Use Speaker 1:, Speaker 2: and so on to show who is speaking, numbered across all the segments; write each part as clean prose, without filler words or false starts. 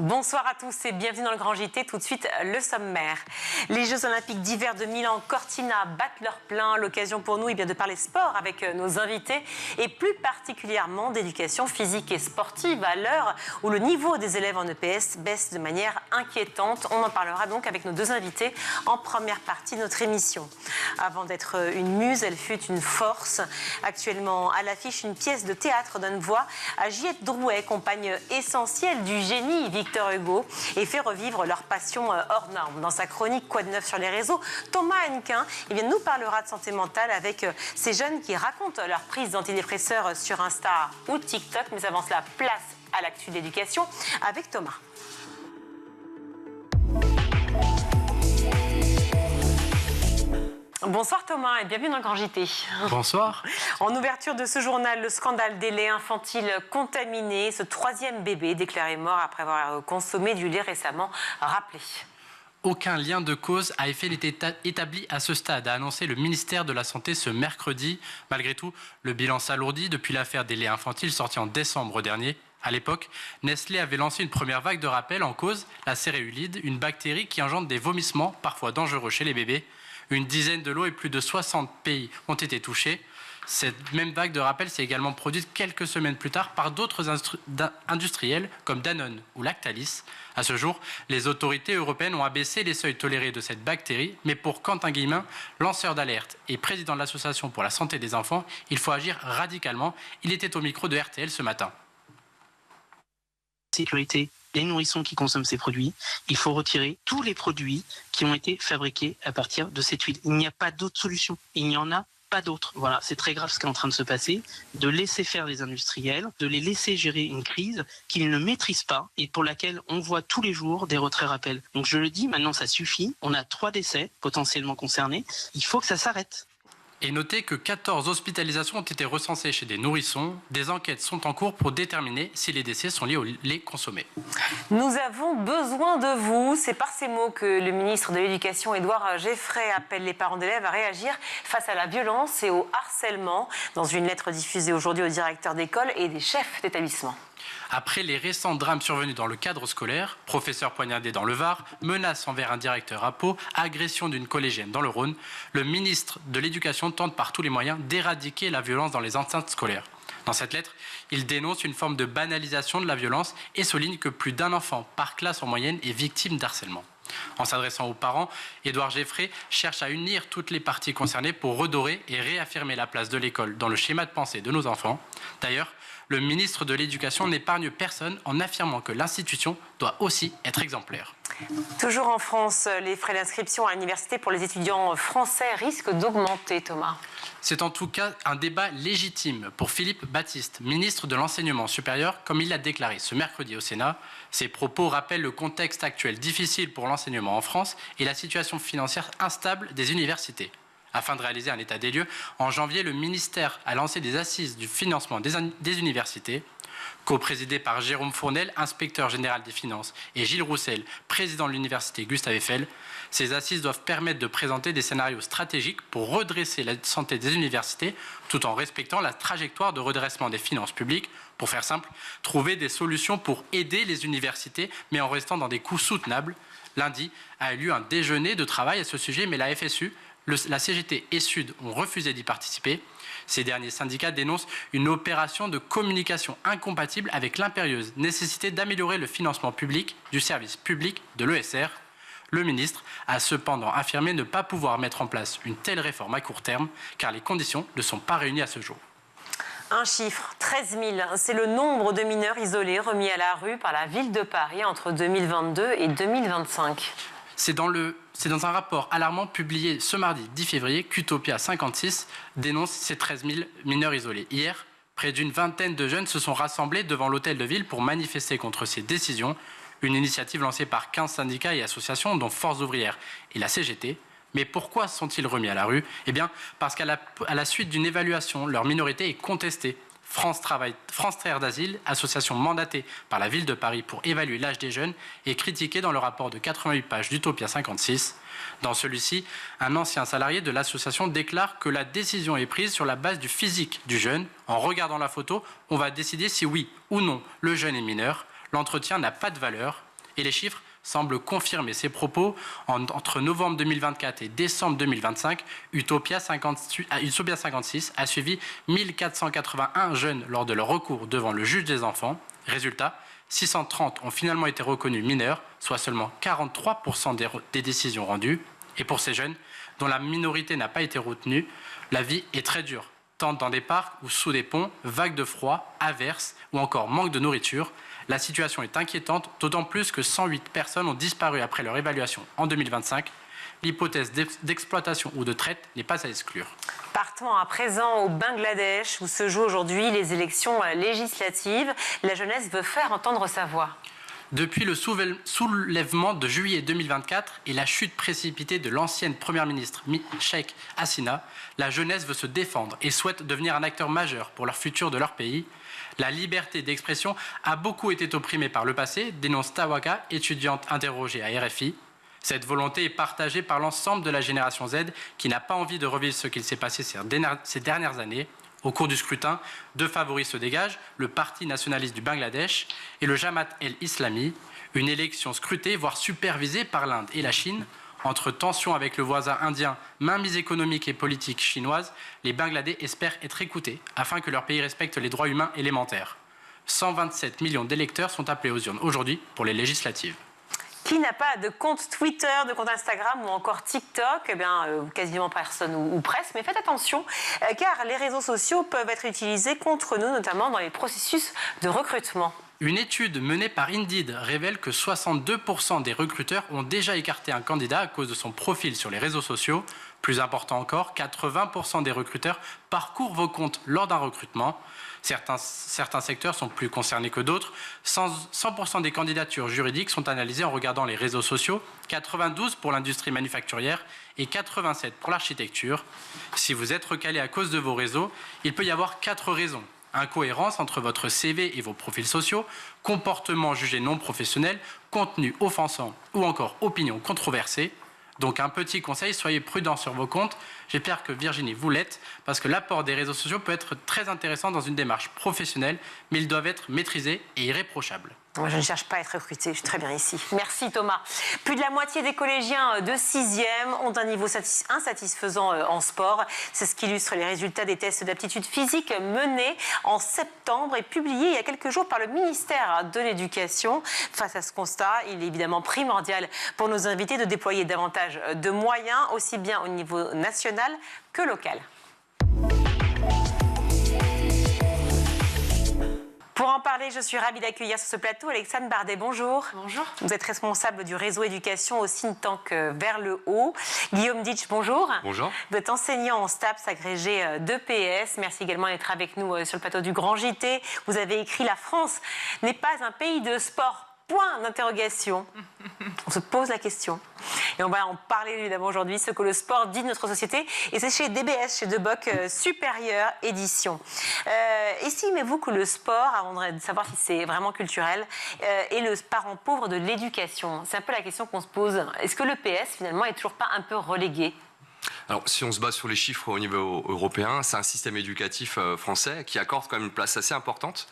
Speaker 1: Bonsoir à tous et bienvenue dans le Grand JT. Tout de suite, le sommaire. Les Jeux Olympiques d'hiver de Milan-Cortina battent leur plein. L'occasion pour nous de parler sport avec nos invités et plus particulièrement d'éducation physique et sportive à l'heure où le niveau des élèves en EPS baisse de manière inquiétante. On en parlera donc avec nos deux invités en première partie de notre émission. Avant d'être une muse, elle fut une force. Actuellement à l'affiche, une pièce de théâtre donne voix à Juliette Drouet, compagne essentielle du génie Victor Hugo, et fait revivre leur passion hors norme. Dans sa chronique Quoi de neuf sur les réseaux, Thomas Hennequin nous parlera de santé mentale avec ces jeunes qui racontent leur prise d'antidépresseurs sur Insta ou TikTok. Mais avant cela, place à l'actu de l'éducation avec Thomas. Bonsoir Thomas et bienvenue dans le Grand JT.
Speaker 2: Bonsoir.
Speaker 1: En ouverture de ce journal, le scandale des laits infantiles contaminés. Ce troisième bébé déclaré mort après avoir consommé du lait récemment rappelé.
Speaker 2: Aucun lien de cause a été établi à ce stade, a annoncé le ministère de la Santé ce mercredi. Malgré tout, le bilan s'alourdit depuis l'affaire des laits infantiles sortie en décembre dernier. À l'époque, Nestlé avait lancé une première vague de rappel en cause la céréulide, une bactérie qui engendre des vomissements parfois dangereux chez les bébés. Une dizaine de lots et plus de 60 pays ont été touchés. Cette même vague de rappel s'est également produite quelques semaines plus tard par d'autres industriels comme Danone ou Lactalis. À ce jour, les autorités européennes ont abaissé les seuils tolérés de cette bactérie, mais pour Quentin Guillemin, lanceur d'alerte et président de l'Association pour la santé des enfants, il faut agir radicalement. Il était au micro de RTL ce matin.
Speaker 3: Sécurité, les nourrissons qui consomment ces produits, il faut retirer tous les produits qui ont été fabriqués à partir de cette huile. Il n'y a pas d'autre solution. Il n'y en a pas d'autre. Voilà, c'est très grave ce qui est en train de se passer, de laisser faire les industriels, de les laisser gérer une crise qu'ils ne maîtrisent pas et pour laquelle on voit tous les jours des retraits-rappels. Donc je le dis, maintenant ça suffit. On a 3 décès potentiellement concernés. Il faut que ça s'arrête.
Speaker 2: Et notez que 14 hospitalisations ont été recensées chez des nourrissons. Des enquêtes sont en cours pour déterminer si les décès sont liés au lait consommé.
Speaker 1: Nous avons besoin de vous. C'est par ces mots que le ministre de l'Éducation, Édouard Geoffrey, appelle les parents d'élèves à réagir face à la violence et au harcèlement. Dans une lettre diffusée aujourd'hui aux directeurs d'école et des chefs d'établissement.
Speaker 2: Après les récents drames survenus dans le cadre scolaire, professeur poignardé dans le Var, menace envers un directeur à Pau, agression d'une collégienne dans le Rhône, le ministre de l'Éducation tente par tous les moyens d'éradiquer la violence dans les enceintes scolaires. Dans cette lettre, il dénonce une forme de banalisation de la violence et souligne que plus d'un enfant par classe en moyenne est victime d'harcèlement. En s'adressant aux parents, Édouard Geoffrey cherche à unir toutes les parties concernées pour redorer et réaffirmer la place de l'école dans le schéma de pensée de nos enfants. D'ailleurs, le ministre de l'Éducation n'épargne personne en affirmant que l'institution doit aussi être exemplaire.
Speaker 1: Toujours en France, les frais d'inscription à l'université pour les étudiants français risquent d'augmenter, Thomas.
Speaker 2: C'est en tout cas un débat légitime pour Philippe Baptiste, ministre de l'Enseignement supérieur, comme il l'a déclaré ce mercredi au Sénat. Ses propos rappellent le contexte actuel difficile pour l'enseignement en France et la situation financière instable des universités. Afin de réaliser un état des lieux, en janvier, le ministère a lancé des assises du financement des universités. Co-présidé par Jérôme Fournel, inspecteur général des finances, et Gilles Roussel, président de l'université Gustave Eiffel, ces assises doivent permettre de présenter des scénarios stratégiques pour redresser la santé des universités, tout en respectant la trajectoire de redressement des finances publiques. Pour faire simple, trouver des solutions pour aider les universités, mais en restant dans des coûts soutenables. Lundi a eu lieu un déjeuner de travail à ce sujet, mais la FSU, la CGT et Sud ont refusé d'y participer. Ces derniers syndicats dénoncent une opération de communication incompatible avec l'impérieuse nécessité d'améliorer le financement public du service public de l'ESR. Le ministre a cependant affirmé ne pas pouvoir mettre en place une telle réforme à court terme, car les conditions ne sont pas réunies à ce jour.
Speaker 1: Un chiffre, 13 000, c'est le nombre de mineurs isolés remis à la rue par la ville de Paris entre 2022 et 2025.
Speaker 2: C'est dans un rapport alarmant publié ce mardi 10 février qu'Utopia 56 dénonce ces 13 000 mineurs isolés. Hier, près d'une vingtaine de jeunes se sont rassemblés devant l'hôtel de ville pour manifester contre ces décisions. Une initiative lancée par 15 syndicats et associations, dont Force ouvrière et la CGT. Mais pourquoi sont-ils remis à la rue ? Eh bien, parce qu'à la suite d'une évaluation, leur minorité est contestée. France Terre d'Asile, association mandatée par la ville de Paris pour évaluer l'âge des jeunes, est critiquée dans le rapport de 88 pages d'Utopia 56. Dans celui-ci, un ancien salarié de l'association déclare que la décision est prise sur la base du physique du jeune. En regardant la photo, on va décider si oui ou non le jeune est mineur. L'entretien n'a pas de valeur. Et les chiffres semblent confirmer ces propos. Entre novembre 2024 et décembre 2025, Utopia 56 a suivi 1481 jeunes lors de leur recours devant le juge des enfants. Résultat, 630 ont finalement été reconnus mineurs, soit seulement 43% des décisions rendues. Et pour ces jeunes, dont la minorité n'a pas été retenue, la vie est très dure, tant dans des parcs ou sous des ponts, vagues de froid, averses ou encore manque de nourriture. La situation est inquiétante, d'autant plus que 108 personnes ont disparu après leur évaluation en 2025. L'hypothèse d'exploitation ou de traite n'est pas à exclure.
Speaker 1: Partons à présent au Bangladesh, où se jouent aujourd'hui les élections législatives. La jeunesse veut faire entendre sa voix.
Speaker 2: Depuis le soulèvement de juillet 2024 et la chute précipitée de l'ancienne première ministre Sheikh Hasina, la jeunesse veut se défendre et souhaite devenir un acteur majeur pour leur futur de leur pays. La liberté d'expression a beaucoup été opprimée par le passé, dénonce Tawaka, étudiante interrogée à RFI. Cette volonté est partagée par l'ensemble de la génération Z qui n'a pas envie de revivre ce qu'il s'est passé ces dernières années. Au cours du scrutin, deux favoris se dégagent, le Parti nationaliste du Bangladesh et le Jamaat el-Islami, une élection scrutée, voire supervisée par l'Inde et la Chine. Entre tensions avec le voisin indien, mainmise économique et politique chinoise, les Bangladais espèrent être écoutés afin que leur pays respecte les droits humains élémentaires. 127 millions d'électeurs sont appelés aux urnes aujourd'hui pour les législatives.
Speaker 1: Qui n'a pas de compte Twitter, de compte Instagram ou encore TikTok? Eh bien, quasiment personne ou presque. Mais faites attention, car les réseaux sociaux peuvent être utilisés contre nous, notamment dans les processus de recrutement.
Speaker 2: Une étude menée par Indeed révèle que 62% des recruteurs ont déjà écarté un candidat à cause de son profil sur les réseaux sociaux. Plus important encore, 80% des recruteurs parcourent vos comptes lors d'un recrutement. Certains secteurs sont plus concernés que d'autres. 100% des candidatures juridiques sont analysées en regardant les réseaux sociaux, 92% pour l'industrie manufacturière et 87% pour l'architecture. Si vous êtes recalé à cause de vos réseaux, il peut y avoir 4 raisons. Incohérence entre votre CV et vos profils sociaux, comportement jugé non professionnel, contenu offensant ou encore opinion controversée. Donc un petit conseil, soyez prudents sur vos comptes. J'espère que Virginie vous l'êtes, parce que l'apport des réseaux sociaux peut être très intéressant dans une démarche professionnelle, mais ils doivent être maîtrisés et irréprochables.
Speaker 1: Moi, je ne cherche pas à être recrutée, je suis très bien ici. Merci Thomas. Plus de la moitié des collégiens de 6e ont un niveau insatisfaisant en sport. C'est ce qu'illustrent les résultats des tests d'aptitude physique menés en septembre et publiés il y a quelques jours par le ministère de l'Éducation. Face à ce constat, il est évidemment primordial pour nos invités de déployer davantage de moyens, aussi bien au niveau national que local. Pour en parler, je suis ravie d'accueillir sur ce plateau Alexandre Bardet. Bonjour.
Speaker 4: Bonjour.
Speaker 1: Vous êtes responsable du réseau éducation au think tank Vers le Haut. Guillaume Ditch, bonjour.
Speaker 5: Bonjour.
Speaker 1: Vous êtes enseignant en STAPS agrégé d'EPS. Merci également d'être avec nous sur le plateau du Grand JT. Vous avez écrit « La France n'est pas un pays de sport ». Point d'interrogation. On se pose la question. Et on va en parler évidemment aujourd'hui, ce que le sport dit de notre société. Et c'est chez DBS, chez Deboc Supérieure Édition. Estimez-vous que le sport, avant de savoir si c'est vraiment culturel, est le parent pauvre de l'éducation? C'est un peu la question qu'on se pose. Est-ce que l'EPS, finalement, est toujours pas un peu relégué?
Speaker 5: Alors, si on se base sur les chiffres au niveau européen, c'est un système éducatif français qui accorde quand même une place assez importante.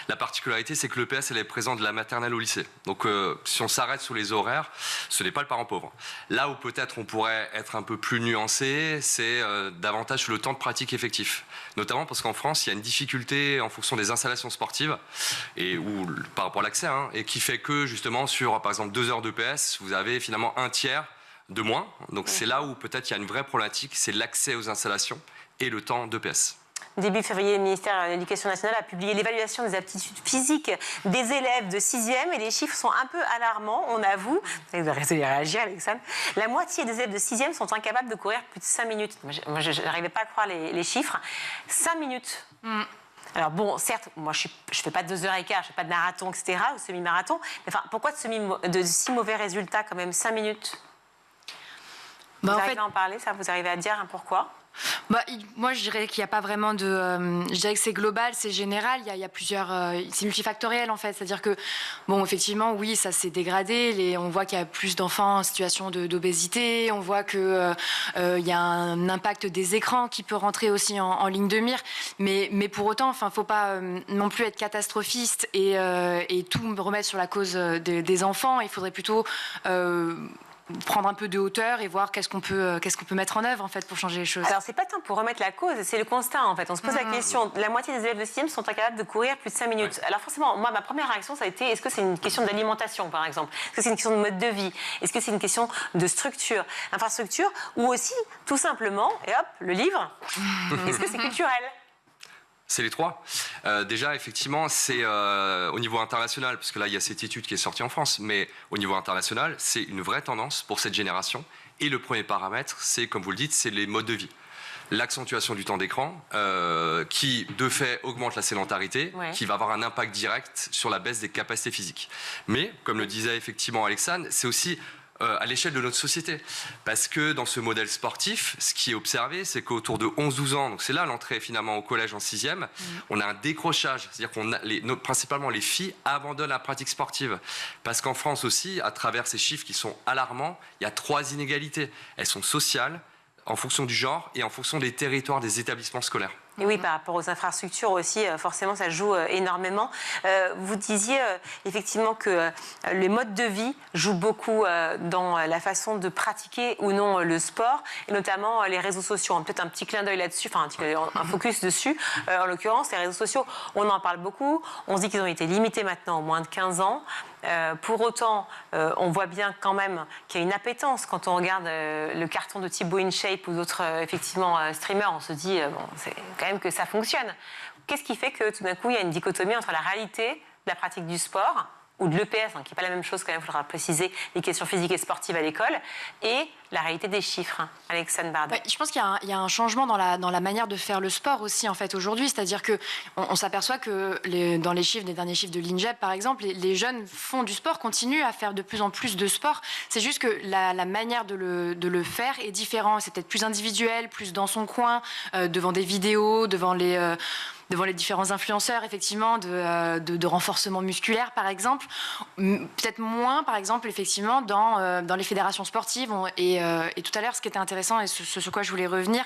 Speaker 5: La particularité, c'est que l'EPS, elle est présente de la maternelle au lycée. Donc, si on s'arrête sur les horaires, ce n'est pas le parent pauvre. Là où peut-être on pourrait être un peu plus nuancé, c'est davantage sur le temps de pratique effectif. Notamment parce qu'en France, il y a une difficulté en fonction des installations sportives ou par rapport à l'accès, et qui fait que justement sur, par exemple, 2 heures d'EPS, vous avez finalement un tiers de moins. Donc c'est là où peut-être il y a une vraie problématique, c'est l'accès aux installations et le temps d'EPS.
Speaker 1: Début février, le ministère de l'Éducation nationale a publié l'évaluation des aptitudes physiques des élèves de 6e et les chiffres sont un peu alarmants, on avoue. Vous avez raison de réagir, Alexandre. La moitié des élèves de 6e sont incapables de courir plus de 5 minutes. Moi, je n'arrivais pas à croire les chiffres. 5 minutes. Alors bon, certes, moi je fais pas de 2 heures et quart, je fais pas de marathon, etc., ou semi-marathon. Mais enfin, pourquoi de si mauvais résultats quand même, 5 minutes? Vous arrivez à en parler, ça? Vous arrivez à dire pourquoi?
Speaker 4: Moi, je dirais qu'il n'y a pas vraiment de... je dirais que c'est global, c'est général. Il y a plusieurs... c'est multifactoriel, en fait. C'est-à-dire que, bon, effectivement, oui, ça s'est dégradé. On voit qu'il y a plus d'enfants en situation d'obésité. On voit qu'il y a un impact des écrans qui peut rentrer aussi en ligne de mire. Mais pour autant, il ne faut pas non plus être catastrophiste et tout remettre sur la cause des enfants. Il faudrait plutôt... prendre un peu de hauteur et voir qu'est-ce qu'on peut mettre en œuvre en fait pour changer les choses.
Speaker 1: Alors c'est pas tant pour remettre la cause, c'est le constat en fait. On se pose la question, la moitié des élèves de 6e sont incapables de courir plus de 5 minutes. Ouais. Alors forcément, moi ma première réaction ça a été, est-ce que c'est une question d'alimentation par exemple? Est-ce que c'est une question de mode de vie? Est-ce que c'est une question de structure, infrastructure? Ou aussi, tout simplement, et hop, le livre, est-ce que c'est culturel?
Speaker 5: C'est les trois. Déjà, effectivement, c'est au niveau international, parce que là, il y a cette étude qui est sortie en France, mais au niveau international, c'est une vraie tendance pour cette génération. Et le premier paramètre, c'est, comme vous le dites, c'est les modes de vie. L'accentuation du temps d'écran, qui, de fait, augmente la sédentarité, ouais. Qui va avoir un impact direct sur la baisse des capacités physiques. Mais, comme le disait effectivement Alexandre, c'est aussi... à l'échelle de notre société. Parce que dans ce modèle sportif, ce qui est observé, c'est qu'autour de 11-12 ans, donc c'est là l'entrée finalement au collège en 6e, on a un décrochage. C'est-à-dire qu'on a principalement les filles abandonnent la pratique sportive. Parce qu'en France aussi, à travers ces chiffres qui sont alarmants, il y a 3 inégalités. Elles sont sociales, en fonction du genre et en fonction des territoires des établissements scolaires.
Speaker 1: Et oui, par rapport aux infrastructures aussi, forcément, ça joue énormément. Vous disiez effectivement que les modes de vie jouent beaucoup dans la façon de pratiquer ou non le sport, et notamment les réseaux sociaux. Peut-être un petit clin d'œil là-dessus, enfin un focus dessus. En l'occurrence, les réseaux sociaux, on en parle beaucoup. On se dit qu'ils ont été limités maintenant aux moins de 15 ans. Pour autant, on voit bien quand même qu'il y a une appétence quand on regarde le carton de Thibaut InShape ou d'autres effectivement streamers. On se dit bon, c'est quand même que ça fonctionne. Qu'est-ce qui fait que tout d'un coup il y a une dichotomie entre la réalité de la pratique du sport ou de l'EPS, qui n'est pas la même chose quand même, il faudra préciser les questions physiques et sportives à l'école, et la réalité des chiffres, Alexandre Bard.
Speaker 4: Ouais, je pense qu'il y a un changement dans la manière de faire le sport aussi, en fait, aujourd'hui. C'est-à-dire qu'on s'aperçoit que dans les derniers chiffres de l'INJEP, par exemple, les jeunes font du sport, continuent à faire de plus en plus de sport. C'est juste que la manière de le faire est différente. C'est peut-être plus individuel, plus dans son coin, devant des vidéos, devant les différents influenceurs, effectivement, de renforcement musculaire, par exemple. Peut-être moins, par exemple, effectivement, dans les fédérations sportives. Et tout à l'heure, ce qui était intéressant, et sur quoi je voulais revenir,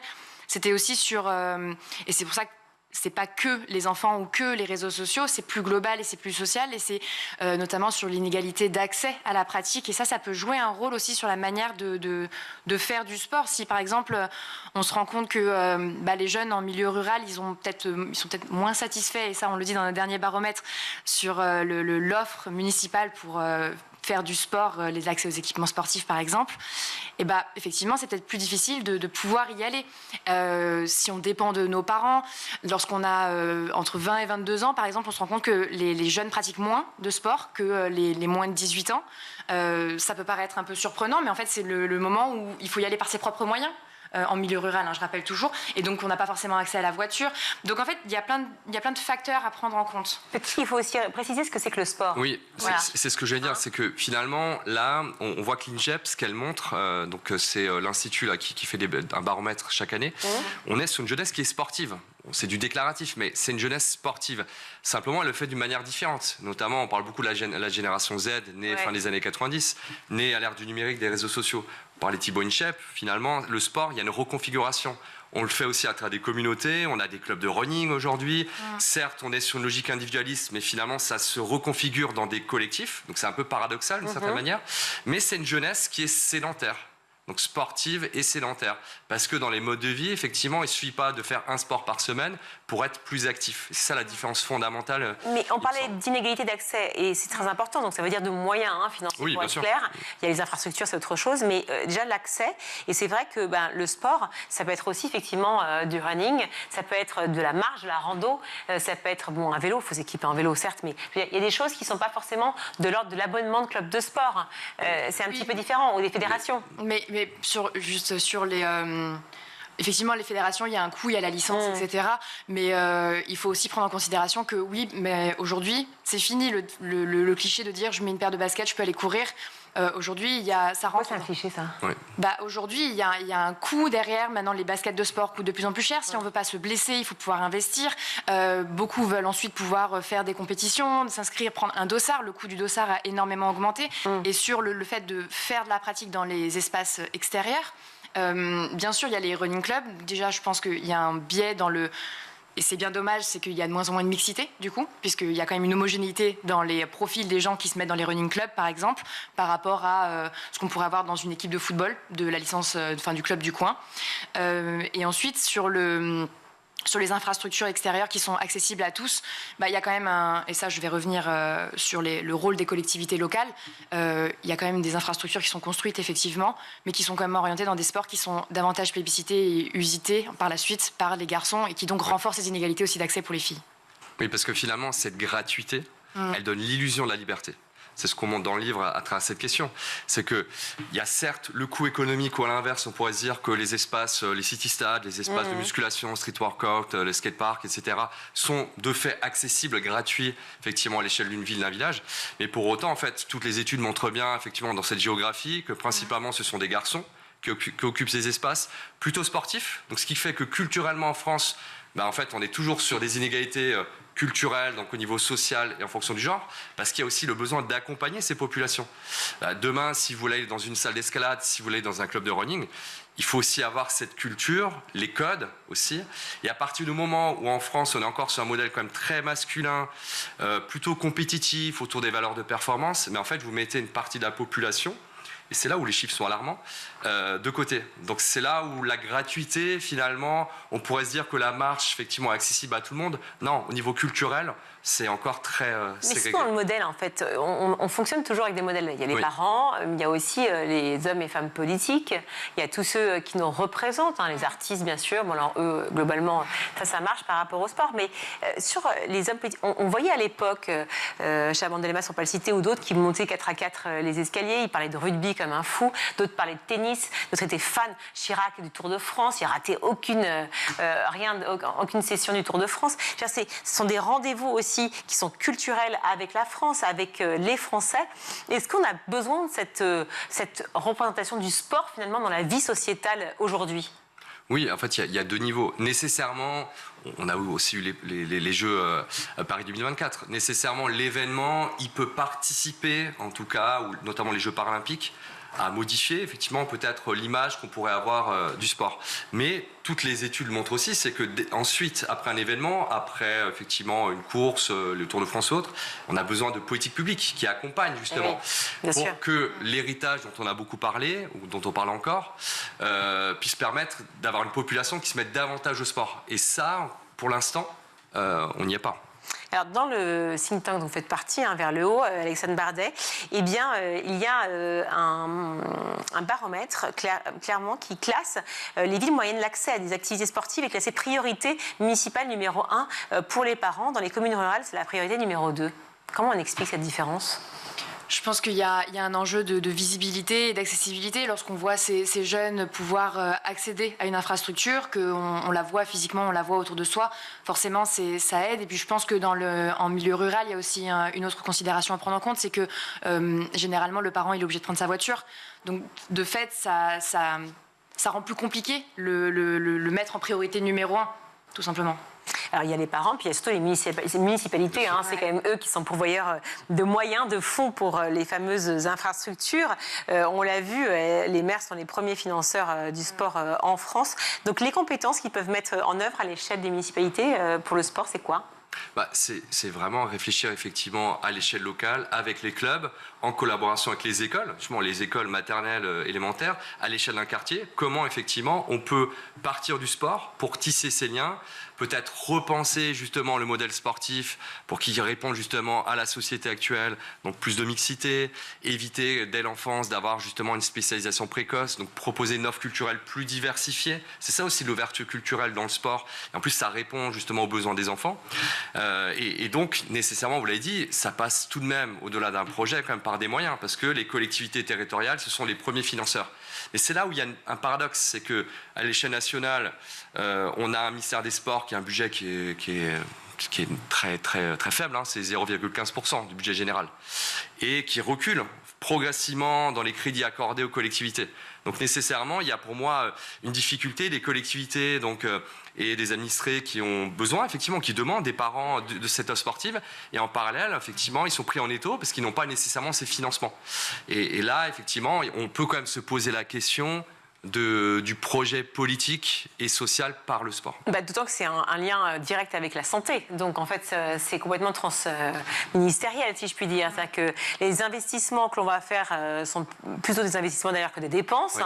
Speaker 4: c'était aussi sur... et c'est pour ça que c'est pas que les enfants ou que les réseaux sociaux, c'est plus global et c'est plus social, et c'est notamment sur l'inégalité d'accès à la pratique, et ça peut jouer un rôle aussi sur la manière de faire du sport. Si par exemple on se rend compte que les jeunes en milieu rural, ils sont peut-être moins satisfaits, et ça on le dit dans le dernier baromètre sur l'offre municipale pour faire du sport, les accès aux équipements sportifs par exemple, et effectivement c'est peut-être plus difficile de pouvoir y aller. Si on dépend de nos parents, lorsqu'on a entre 20 et 22 ans par exemple, on se rend compte que les jeunes pratiquent moins de sport que les moins de 18 ans. Ça peut paraître un peu surprenant, mais en fait c'est le moment où il faut y aller par ses propres moyens. En milieu rural, je rappelle toujours, et donc on n'a pas forcément accès à la voiture. Donc en fait, il y a plein de facteurs à prendre en compte.
Speaker 1: Il faut aussi préciser ce que c'est que le sport.
Speaker 5: Oui, voilà. C'est ce que je vais dire, c'est que finalement, là, on voit que l'INJEP, ce qu'elle montre, donc c'est l'institut là, qui fait un baromètre chaque année, on est sur une jeunesse qui est sportive. C'est du déclaratif, mais c'est une jeunesse sportive. Simplement, elle le fait d'une manière différente. Notamment, on parle beaucoup de la génération Z, née fin des années 90, née à l'ère du numérique, des réseaux sociaux. On parlait de Thibaut InShape. Finalement, le sport, il y a une reconfiguration. On le fait aussi à travers des communautés. On a des clubs de running aujourd'hui. Certes, on est sur une logique individualiste, mais finalement, ça se reconfigure dans des collectifs. Donc, c'est un peu paradoxal d'une certaine manière. Mais c'est une jeunesse qui est sédentaire. Donc sportive et sédentaire. Parce que dans les modes de vie, effectivement, il ne suffit pas de faire un sport par semaine pour être plus actif. C'est ça la différence fondamentale.
Speaker 1: Mais on parlait d'inégalité d'accès, et c'est très important, donc ça veut dire de moyens financiers, pour être clair. Il y a les infrastructures, c'est autre chose, mais déjà l'accès, et c'est vrai que le sport, ça peut être aussi effectivement du running, ça peut être de la marche, de la rando, ça peut être un vélo, il faut s'équiper en vélo certes, mais il y a des choses qui ne sont pas forcément de l'ordre de l'abonnement de club de sport. C'est un petit peu différent, ou des fédérations.
Speaker 4: Mais juste sur les... Effectivement, les fédérations, il y a un coût, il y a la licence, etc. Mais il faut aussi prendre en considération que oui, mais aujourd'hui, c'est fini le cliché de dire je mets une paire de baskets, je peux aller courir. Aujourd'hui, ça rentre.
Speaker 1: C'est un cliché, ça.
Speaker 5: Oui.
Speaker 4: Aujourd'hui, il y a un coût derrière. Maintenant, les baskets de sport coûtent de plus en plus cher. Si on veut pas se blesser, il faut pouvoir investir. Beaucoup veulent ensuite pouvoir faire des compétitions, s'inscrire, prendre un dossard. Le coût du dossard a énormément augmenté. Et sur le fait de faire de la pratique dans les espaces extérieurs, bien sûr, il y a les running clubs. Déjà, je pense qu'il y a un biais dans le... Et c'est bien dommage, c'est qu'il y a de moins en moins de mixité, du coup, puisqu'il y a quand même une homogénéité dans les profils des gens qui se mettent dans les running clubs, par exemple, par rapport à ce qu'on pourrait avoir dans une équipe de football, de la licence, du club du coin. Et ensuite, sur les infrastructures extérieures qui sont accessibles à tous, il y a quand même et ça je vais revenir sur le rôle des collectivités locales, il y a quand même des infrastructures qui sont construites effectivement, mais qui sont quand même orientées dans des sports qui sont davantage plébiscités et usités par la suite par les garçons et qui donc renforcent les inégalités aussi d'accès pour les filles.
Speaker 5: Oui, parce que finalement, cette gratuité, elle donne l'illusion de la liberté. C'est ce qu'on montre dans le livre à travers cette question. C'est qu'il y a certes le coût économique où à l'inverse, on pourrait se dire que les espaces, les city-stades, les espaces de musculation, street workout, les skateparks, etc. sont de fait accessibles, gratuits, effectivement, à l'échelle d'une ville, d'un village. Mais pour autant, en fait, toutes les études montrent bien, effectivement, dans cette géographie, que principalement, ce sont des garçons qui occupent ces espaces plutôt sportifs. Donc, ce qui fait que culturellement, en France, en fait, on est toujours sur des inégalités culturelles, donc au niveau social et en fonction du genre, parce qu'il y a aussi le besoin d'accompagner ces populations. Demain, si vous voulez aller dans une salle d'escalade, si vous voulez aller dans un club de running, il faut aussi avoir cette culture, les codes aussi. Et à partir du moment où en France, on est encore sur un modèle quand même très masculin, plutôt compétitif, autour des valeurs de performance, mais en fait, vous mettez une partie de la population, et c'est là où les chiffres sont alarmants, de côté. Donc c'est là où la gratuité, finalement, on pourrait se dire que la marche, effectivement, est accessible à tout le monde. Non, au niveau culturel, c'est encore très
Speaker 1: mais c'est dans le modèle, en fait. On fonctionne toujours avec des modèles. Il y a les parents, il y a aussi les hommes et femmes politiques, il y a tous ceux qui nous représentent, les artistes, bien sûr. Bon, alors, eux, globalement, ça marche par rapport au sport. Mais sur les hommes politiques, on voyait à l'époque, Chaban Delmas, on peut le citer, ou d'autres qui montaient 4 à 4 les escaliers. Ils parlaient de rugby comme un fou. D'autres parlaient de tennis. D'autres étaient fans Chirac du Tour de France. Il n'a raté aucune session du Tour de France. Ce sont des rendez-vous aussi qui sont culturels avec la France, avec les Français. Est-ce qu'on a besoin de cette représentation du sport, finalement, dans la vie sociétale aujourd'hui ?
Speaker 5: Oui, en fait, il y a deux niveaux. Nécessairement, on a aussi eu les Jeux Paris 2024. Nécessairement, l'événement, il peut participer, en tout cas, ou notamment les Jeux paralympiques, à modifier effectivement peut-être l'image qu'on pourrait avoir du sport. Mais toutes les études montrent aussi, c'est que ensuite, après un événement, après effectivement une course, le Tour de France ou autre, on a besoin de politiques publiques qui accompagnent justement pour que l'héritage dont on a beaucoup parlé, ou dont on parle encore, puisse permettre d'avoir une population qui se mette davantage au sport. Et ça, pour l'instant, on n'y est pas.
Speaker 1: Alors, dans le think tank dont vous faites partie, vers le haut, Alexandre Bardet, il y a un baromètre clairement qui classe les villes moyennes. L'accès à des activités sportives est classé priorité municipale numéro 1 pour les parents. Dans les communes rurales, c'est la priorité numéro 2. Comment on explique cette différence ?
Speaker 4: Je pense qu'il y a un enjeu de visibilité et d'accessibilité lorsqu'on voit ces jeunes pouvoir accéder à une infrastructure, qu'on la voit physiquement, on la voit autour de soi. Forcément, ça aide. Et puis je pense que en milieu rural, il y a aussi une autre considération à prendre en compte, c'est que généralement, le parent il est obligé de prendre sa voiture. Donc de fait, ça rend plus compliqué le mettre en priorité numéro 1, tout simplement.
Speaker 1: Alors, il y a les parents, puis il y a surtout les municipalités. C'est quand même eux qui sont pourvoyeurs de moyens, de fonds pour les fameuses infrastructures. On l'a vu, les maires sont les premiers financeurs du sport en France. Donc, les compétences qu'ils peuvent mettre en œuvre à l'échelle des municipalités pour le sport, c'est quoi ?
Speaker 5: C'est vraiment réfléchir effectivement à l'échelle locale, avec les clubs, en collaboration avec les écoles, justement les écoles maternelles, élémentaires, à l'échelle d'un quartier. Comment effectivement on peut partir du sport pour tisser ces liens, peut-être repenser justement le modèle sportif pour qu'il réponde justement à la société actuelle, donc plus de mixité, éviter dès l'enfance d'avoir justement une spécialisation précoce, donc proposer une offre culturelle plus diversifiée. C'est ça aussi l'ouverture culturelle dans le sport. Et en plus, ça répond justement aux besoins des enfants. Et donc, nécessairement, vous l'avez dit, ça passe tout de même, au-delà d'un projet, quand même par des moyens, parce que les collectivités territoriales, ce sont les premiers financeurs. Et c'est là où il y a un paradoxe, c'est qu'à l'échelle nationale, on a un ministère des Sports qui a un budget qui est très, très, très faible, hein, c'est 0,15% du budget général, et qui recule progressivement dans les crédits accordés aux collectivités. Donc nécessairement, il y a pour moi une difficulté des collectivités et des administrés qui ont besoin, effectivement, qui demandent des parents de cette offre sportive, et en parallèle, effectivement, ils sont pris en étau parce qu'ils n'ont pas nécessairement ces financements. Et là, effectivement, on peut quand même se poser la question du projet politique et social par le sport.
Speaker 1: D'autant que c'est un lien direct avec la santé. Donc en fait, c'est complètement transministériel, si je puis dire. C'est-à-dire que les investissements que l'on va faire sont plutôt des investissements d'ailleurs que des dépenses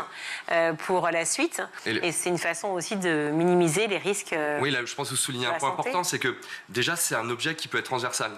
Speaker 1: pour la suite. Et c'est une façon aussi de minimiser les risques.
Speaker 5: Oui, là, je pense que vous soulignez un point important, c'est que déjà, c'est un objet qui peut être transversal.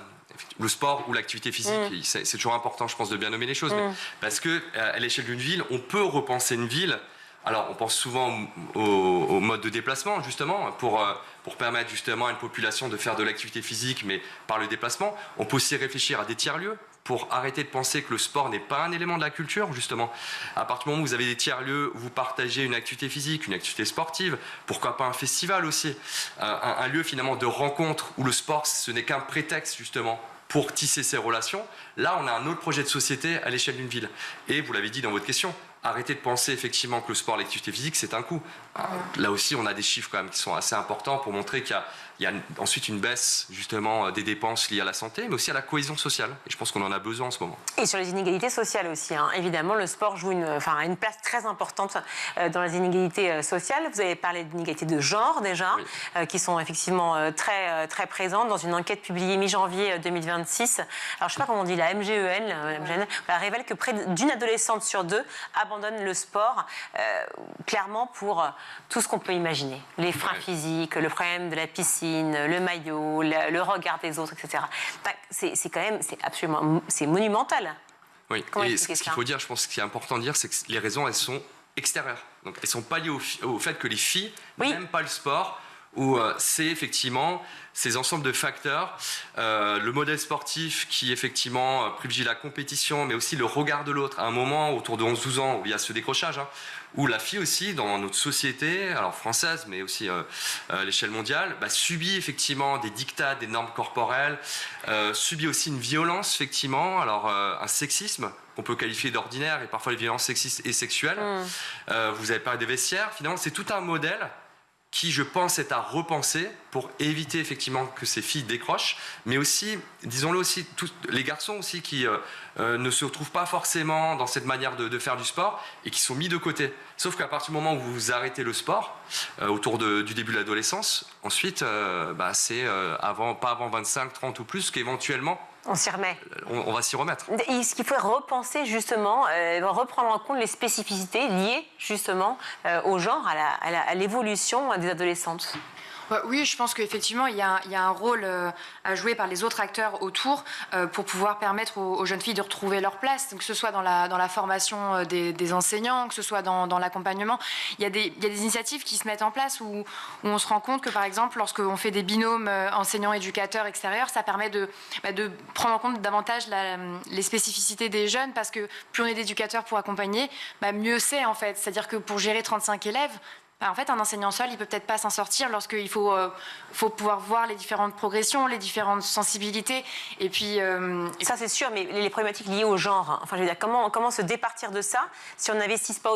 Speaker 5: Le sport ou l'activité physique, c'est toujours important, je pense, de bien nommer les choses. Mais parce qu'à l'échelle d'une ville, on peut repenser une ville. Alors, on pense souvent au mode de déplacement, justement, pour permettre justement à une population de faire de l'activité physique, mais par le déplacement. On peut aussi réfléchir à des tiers-lieux pour arrêter de penser que le sport n'est pas un élément de la culture, justement. À partir du moment où vous avez des tiers-lieux où vous partagez une activité physique, une activité sportive, pourquoi pas un festival aussi, un lieu finalement de rencontre où le sport, ce n'est qu'un prétexte, justement, pour tisser ces relations. Là, on a un autre projet de société à l'échelle d'une ville. Et vous l'avez dit dans votre question, arrêtez de penser effectivement que le sport, l'activité physique, c'est un coût. Là aussi, on a des chiffres quand même qui sont assez importants pour montrer qu'il y a ensuite une baisse justement des dépenses liées à la santé, mais aussi à la cohésion sociale. Et je pense qu'on en a besoin en ce moment.
Speaker 1: Et sur les inégalités sociales aussi, hein. Évidemment, le sport joue une place très importante dans les inégalités sociales. Vous avez parlé d'inégalités de genre déjà, qui sont effectivement très, très présentes dans une enquête publiée mi-janvier 2026. Alors, je ne sais pas comment on dit, la MGEN, révèle que près d'une adolescente sur deux abandonne le sport, clairement pour tout ce qu'on peut imaginer. Les freins physiques, le problème de la piscine, le maillot, le regard des autres, etc. C'est quand même, c'est monumental.
Speaker 5: Oui, et ce qu'il faut dire, je pense, ce qui est important de dire, c'est que les raisons, elles sont extérieures. Donc, elles ne sont pas liées au fait que les filles n'aiment pas le sport, ou c'est effectivement ces ensembles de facteurs, le modèle sportif qui effectivement privilégie la compétition, mais aussi le regard de l'autre. À un moment, autour de 11-12 ans, où il y a ce décrochage, où la fille aussi, dans notre société, alors française, mais aussi à l'échelle mondiale, subit effectivement des dictats, des normes corporelles, subit aussi une violence, effectivement, alors un sexisme qu'on peut qualifier d'ordinaire, et parfois les violences sexistes et sexuelles. Vous avez parlé des vestiaires, finalement, c'est tout un modèle qui, je pense, est à repenser pour éviter effectivement que ces filles décrochent, mais aussi, disons-le aussi, les garçons aussi qui ne se retrouvent pas forcément dans cette manière de faire du sport et qui sont mis de côté. Sauf qu'à partir du moment où vous arrêtez le sport, autour du début de l'adolescence, ensuite, c'est pas avant 25, 30 ou plus qu'éventuellement,
Speaker 1: on s'y remet.
Speaker 5: On va s'y remettre.
Speaker 1: Est-ce qu'il faut repenser justement, reprendre en compte les spécificités liées justement au genre, à l'évolution des adolescentes ?
Speaker 4: Oui, je pense qu'effectivement, il y a un rôle à jouer par les autres acteurs autour pour pouvoir permettre aux jeunes filles de retrouver leur place, donc que ce soit dans la formation des enseignants, que ce soit dans l'accompagnement. Il y a des initiatives qui se mettent en place où on se rend compte que, par exemple, lorsqu'on fait des binômes enseignants-éducateurs extérieurs, ça permet de prendre en compte davantage les spécificités des jeunes, parce que plus on est d'éducateurs pour accompagner, mieux c'est en fait. C'est-à-dire que pour gérer 35 élèves, en fait, un enseignant seul, il peut peut-être pas s'en sortir lorsqu'il faut pouvoir voir les différentes progressions, les différentes sensibilités. Et puis
Speaker 1: ça, c'est sûr, mais les problématiques liées au genre. Enfin, je veux dire, comment se départir de ça si on n'investit pas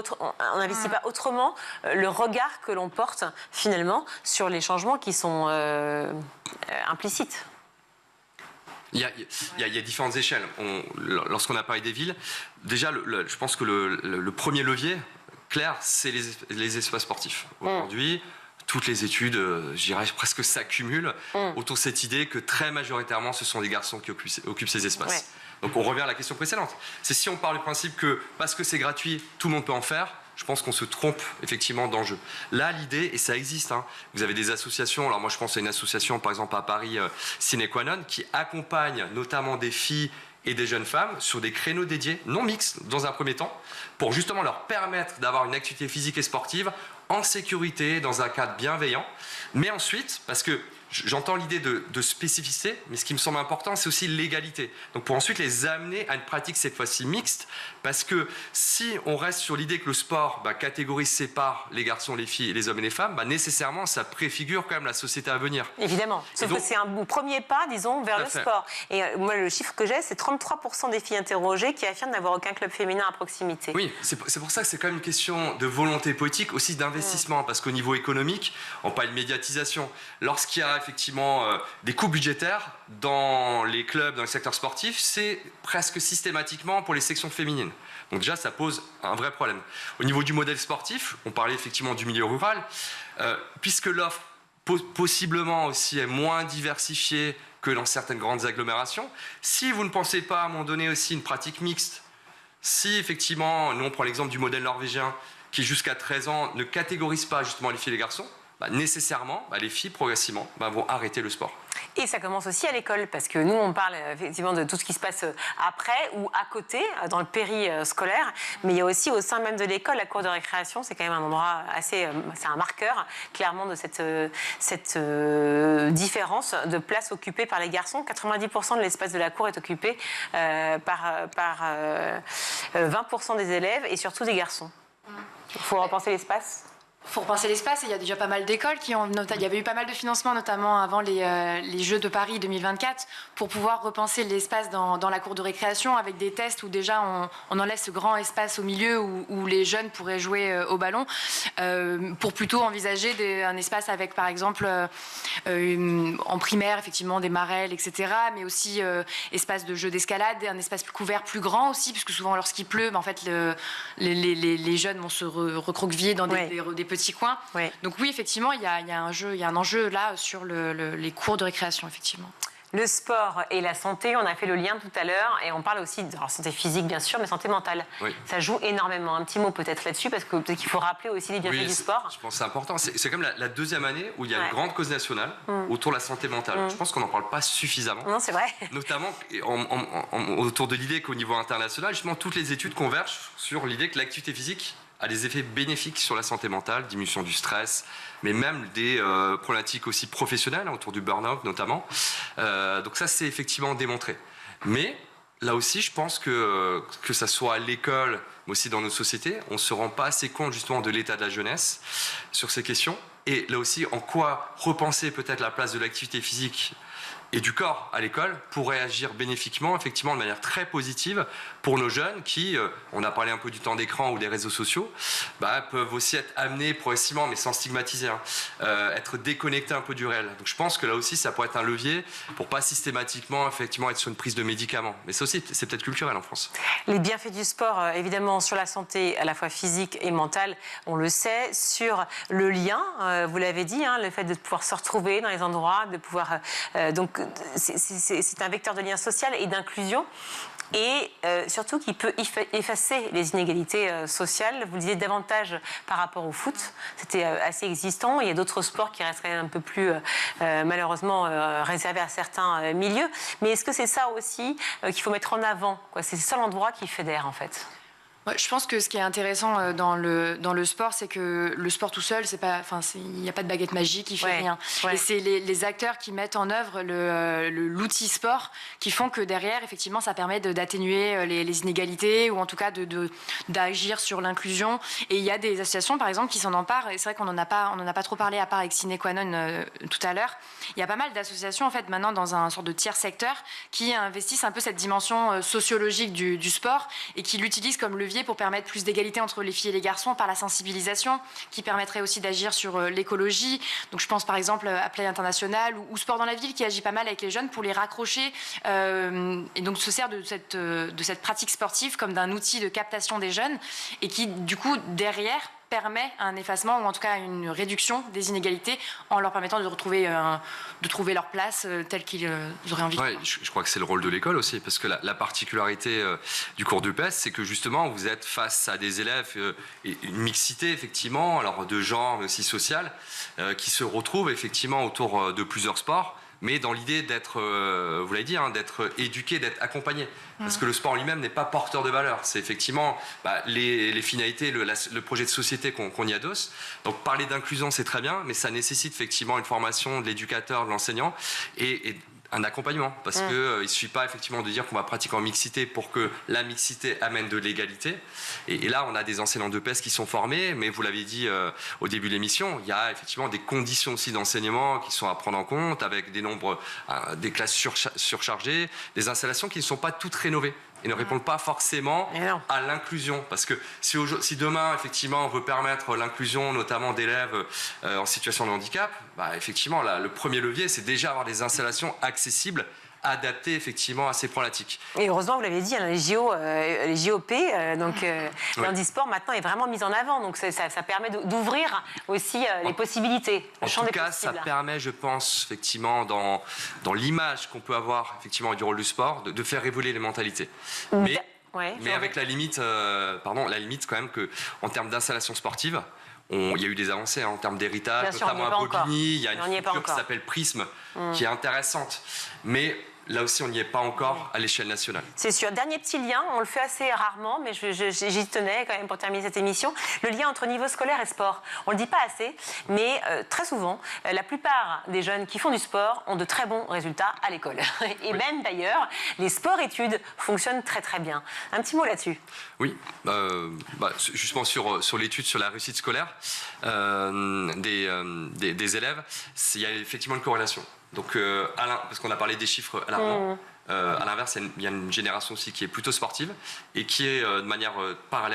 Speaker 1: autrement le regard que l'on porte finalement sur les changements qui sont implicites.
Speaker 5: Il y a différentes échelles. Lorsqu'on a parlé des villes, déjà, je pense que le premier levier clair, c'est les espaces sportifs. Aujourd'hui, toutes les études, je dirais presque s'accumulent autour de cette idée que très majoritairement, ce sont des garçons qui occupent ces espaces. Donc on revient à la question précédente. C'est si on part du principe que parce que c'est gratuit, tout le monde peut en faire, je pense qu'on se trompe effectivement d'enjeu. Là, l'idée, et ça existe, vous avez des associations, alors moi je pense à une association par exemple à Paris, Sine Qua Non, qui accompagne notamment des filles et des jeunes femmes sur des créneaux dédiés, non mixtes dans un premier temps, pour justement leur permettre d'avoir une activité physique et sportive en sécurité, dans un cadre bienveillant. Mais ensuite, parce que j'entends l'idée de spécificité, mais ce qui me semble important, c'est aussi l'égalité. Donc pour ensuite les amener à une pratique cette fois-ci mixte, parce que si on reste sur l'idée que le sport catégorise, sépare les garçons, les filles, les hommes et les femmes, nécessairement ça préfigure quand même la société à venir.
Speaker 1: Évidemment, sauf que c'est un premier pas, disons, vers le sport. Et moi, le chiffre que j'ai, c'est 33% des filles interrogées qui affirment n'avoir aucun club féminin à proximité.
Speaker 5: Oui, c'est pour ça que c'est quand même une question de volonté politique, aussi d'investissement, parce qu'au niveau économique, on parle de médiatisation. Lorsqu'il y a effectivement des coûts budgétaires dans les clubs, dans le secteur sportif, c'est presque systématiquement pour les sections féminines. Donc déjà, ça pose un vrai problème. Au niveau du modèle sportif, on parlait effectivement du milieu rural, puisque l'offre possiblement aussi est moins diversifiée que dans certaines grandes agglomérations. Si vous ne pensez pas à un moment donné aussi une pratique mixte, si effectivement, nous on prend l'exemple du modèle norvégien qui jusqu'à 13 ans ne catégorise pas justement les filles et les garçons, nécessairement, les filles progressivement vont arrêter le sport.
Speaker 1: Et ça commence aussi à l'école, parce que nous, on parle effectivement de tout ce qui se passe après ou à côté, dans le périscolaire, mais il y a aussi au sein même de l'école, la cour de récréation, c'est quand même un endroit assez... c'est un marqueur, clairement, de cette différence de place occupée par les garçons. 90% de l'espace de la cour est occupé par 20% des élèves et surtout des garçons. Il faut repenser l'espace.
Speaker 4: Il faut repenser l'espace et il y a déjà pas mal d'écoles qui ont... Il y avait eu pas mal de financements, notamment avant les Jeux de Paris 2024, pour pouvoir repenser l'espace dans la cour de récréation avec des tests où déjà on enlève ce grand espace au milieu où les jeunes pourraient jouer au ballon, pour plutôt envisager un espace avec, par exemple, en primaire, effectivement, des marelles, etc., mais aussi espace de jeux d'escalade, un espace couvert plus grand aussi, puisque souvent lorsqu'il pleut, en fait, les jeunes vont se recroqueviller dans des petits coins. Oui. Donc oui, effectivement, il y a un enjeu là sur les cours de récréation, effectivement.
Speaker 1: Le sport et la santé, on a fait le lien tout à l'heure, et on parle aussi de santé physique, bien sûr, mais santé mentale. Oui. Ça joue énormément. Un petit mot peut-être là-dessus, parce que peut-être qu'il faut rappeler aussi les bienfaits du sport.
Speaker 5: Je pense que c'est important. C'est comme la deuxième année où il y a une grande cause nationale autour de la santé mentale. Je pense qu'on n'en parle pas suffisamment.
Speaker 1: Non, c'est vrai.
Speaker 5: Notamment autour de l'idée qu'au niveau international, justement, toutes les études convergent sur l'idée que l'activité physique a des effets bénéfiques sur la santé mentale, diminution du stress, mais même des problématiques aussi professionnelles, autour du burn-out notamment. Donc ça, c'est effectivement démontré. Mais là aussi, je pense que ça soit à l'école, mais aussi dans nos sociétés, on ne se rend pas assez compte justement de l'état de la jeunesse sur ces questions. Et là aussi, en quoi repenser peut-être la place de l'activité physique et du corps à l'école pourrait agir bénéfiquement, effectivement, de manière très positive pour nos jeunes qui, on a parlé un peu du temps d'écran ou des réseaux sociaux, peuvent aussi être amenés progressivement, mais sans stigmatiser, être déconnectés un peu du réel. Donc je pense que là aussi, ça pourrait être un levier pour pas systématiquement, effectivement, être sur une prise de médicaments. Mais ça aussi, c'est peut-être culturel en France.
Speaker 1: Les bienfaits du sport, évidemment, sur la santé à la fois physique et mentale, on le sait, sur le lien, vous l'avez dit, le fait de pouvoir se retrouver dans les endroits, de pouvoir... donc, c'est un vecteur de lien social et d'inclusion, et surtout qui peut effacer les inégalités sociales. Vous le disiez davantage par rapport au foot, c'était assez existant. Il y a d'autres sports qui resteraient un peu plus malheureusement réservés à certains milieux. Mais est-ce que c'est ça aussi qu'il faut mettre en avant, quoi? C'est ça l'endroit qui fédère en fait.
Speaker 4: Ouais, je pense que ce qui est intéressant dans le sport, c'est que le sport tout seul, il n'y a pas de baguette magique, il fait rien. Ouais. Et c'est les acteurs qui mettent en œuvre l'outil sport qui font que derrière, effectivement, ça permet d'atténuer les inégalités ou en tout cas d'agir sur l'inclusion. Et il y a des associations, par exemple, qui s'en emparent. Et c'est vrai qu'on n'en a pas trop parlé à part avec Sine Qua Non tout à l'heure. Il y a pas mal d'associations, en fait, maintenant dans un sorte de tiers secteur qui investissent un peu cette dimension sociologique du sport et qui l'utilisent comme levier pour permettre plus d'égalité entre les filles et les garçons par la sensibilisation, qui permettrait aussi d'agir sur l'écologie. Donc je pense par exemple à Play International ou Sport dans la ville qui agit pas mal avec les jeunes pour les raccrocher et donc se sert de cette pratique sportive comme d'un outil de captation des jeunes et qui du coup derrière permet un effacement ou en tout cas une réduction des inégalités en leur permettant de trouver leur place telle qu'ils auraient envie.
Speaker 5: Ouais, je crois que c'est le rôle de l'école aussi, parce que la particularité du cours d'UPES, c'est que justement vous êtes face à des élèves et une mixité effectivement, alors de genre mais aussi sociale, qui se retrouvent effectivement autour de plusieurs sports, mais dans l'idée d'être, vous l'avez dit, hein, d'être éduqué, d'être accompagné. Parce que le sport en lui-même n'est pas porteur de valeur. C'est effectivement les finalités, le projet de société qu'on y adosse. Donc parler d'inclusion, c'est très bien, mais ça nécessite effectivement une formation de l'éducateur, de l'enseignant et un accompagnement, parce qu'il ne suffit pas effectivement de dire qu'on va pratiquer en mixité pour que la mixité amène de l'égalité. Et là, on a des enseignants d'EPS qui sont formés, mais vous l'avez dit au début de l'émission, il y a effectivement des conditions aussi d'enseignement qui sont à prendre en compte, avec des nombres, des classes surchargées, des installations qui ne sont pas toutes rénovées et ne répondent pas forcément à l'inclusion. Parce que si demain, effectivement, on veut permettre l'inclusion, notamment d'élèves en situation de handicap, effectivement, le premier levier, c'est déjà avoir des installations accessibles, adaptées effectivement à ces problématiques.
Speaker 1: Et heureusement, vous l'avez dit, les JOP, donc l'handisport maintenant est vraiment mis en avant. Donc ça permet d'ouvrir aussi les possibilités.
Speaker 5: En tout cas, ça permet, je pense, effectivement, dans l'image qu'on peut avoir effectivement du rôle du sport, de faire évoluer les mentalités. Mais avec la limite quand même qu'en termes d'installation sportive, il y a eu des avancées en termes d'héritage, notamment à Bobigny. Il y a une structure qui s'appelle Prisme, qui est intéressante. Mais là aussi, on n'y est pas encore à l'échelle nationale.
Speaker 1: C'est sûr. Dernier petit lien, on le fait assez rarement, mais j'y tenais quand même pour terminer cette émission. Le lien entre niveau scolaire et sport. On ne le dit pas assez, mais très souvent, la plupart des jeunes qui font du sport ont de très bons résultats à l'école. Et même d'ailleurs, les sports-études fonctionnent très très bien. Un petit mot là-dessus. Oui,
Speaker 5: justement sur l'étude sur la réussite scolaire des élèves, il y a effectivement une corrélation. Donc, parce qu'on a parlé des chiffres alarmants, à l'inverse, il y a une génération aussi qui est plutôt sportive et qui est de manière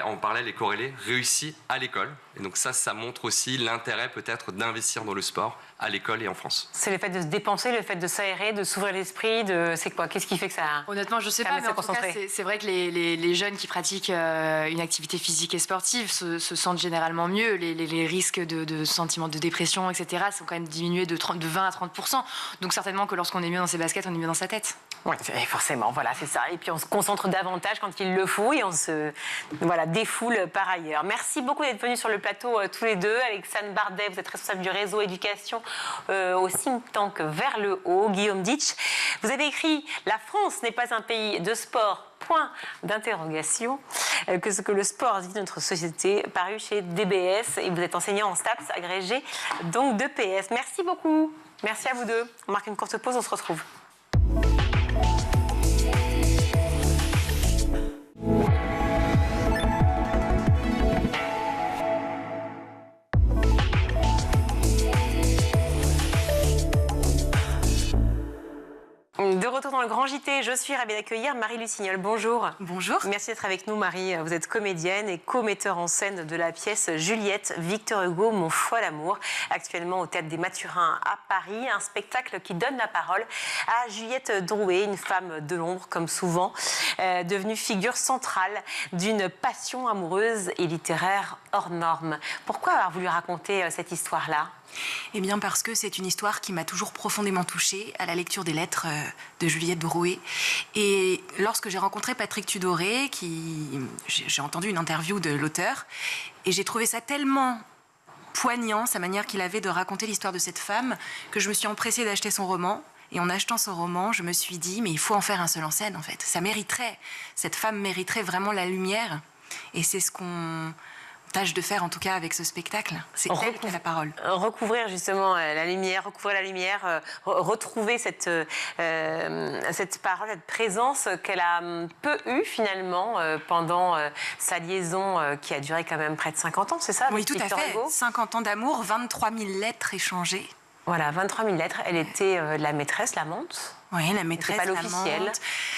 Speaker 5: en parallèle et corrélée réussie à l'école. Et donc ça montre aussi l'intérêt peut-être d'investir dans le sport à l'école et en France.
Speaker 1: C'est le fait de se dépenser, le fait de s'aérer, de s'ouvrir l'esprit, c'est quoi? Qu'est-ce qui fait que ça...
Speaker 4: Honnêtement, je sais pas, mais en tout cas, c'est vrai que les jeunes qui pratiquent une activité physique et sportive se sentent généralement mieux. Les risques de sentiments de dépression, etc. sont quand même diminués de 20 à 30%. Donc certainement que lorsqu'on est mieux dans ses baskets, on est mieux dans sa tête.
Speaker 1: Oui, forcément, voilà, c'est ça. Et puis on se concentre davantage quand il le faut et on se défoule par ailleurs. Merci beaucoup d'être venus sur le plateau tous les deux. Alexandre Bardet, vous êtes responsable du réseau éducation au think tank Vers le Haut. Guillaume Ditch, vous avez écrit « La France n'est pas un pays de sport ». Point d'interrogation, que ce que le sport dit de notre société, paru chez DBS, et vous êtes enseignant en STAPS, agrégé donc de PS. Merci beaucoup. Merci à vous deux. On marque une courte pause, on se retrouve. De retour dans le Grand JT, je suis ravie d'accueillir Marie Lusignol. Bonjour.
Speaker 6: Bonjour.
Speaker 1: Merci d'être avec nous, Marie. Vous êtes comédienne et co-metteur en scène de la pièce Juliette, Victor Hugo, Mon fol amour, actuellement au Théâtre des Mathurins à Paris. Un spectacle qui donne la parole à Juliette Drouet, une femme de l'ombre, comme souvent, devenue figure centrale d'une passion amoureuse et littéraire hors norme. Pourquoi avoir voulu raconter cette histoire-là ?
Speaker 6: Eh bien parce que c'est une histoire qui m'a toujours profondément touchée à la lecture des lettres de Juliette Drouet. Et lorsque j'ai rencontré Patrick Tudoré, j'ai entendu une interview de l'auteur, et j'ai trouvé ça tellement poignant, sa manière qu'il avait de raconter l'histoire de cette femme, que je me suis empressée d'acheter son roman. Et en achetant ce roman, je me suis dit, mais il faut en faire un seul en scène, en fait. Ça mériterait, cette femme mériterait vraiment la lumière. Et c'est ce qu'on tâche de faire, en tout cas, avec ce spectacle. C'est elle qui a la parole.
Speaker 1: Recouvrir, justement, la lumière, retrouver cette parole, cette présence qu'elle a peu eue, finalement, pendant sa liaison qui a duré quand même près de 50 ans, c'est ça?
Speaker 6: Oui, tout à fait. 50 ans d'amour, 23 000 lettres échangées.
Speaker 1: Voilà, 23 000 lettres. Elle était la maîtresse, l'amante.
Speaker 6: Oui, la maîtresse,
Speaker 1: pas l'officielle,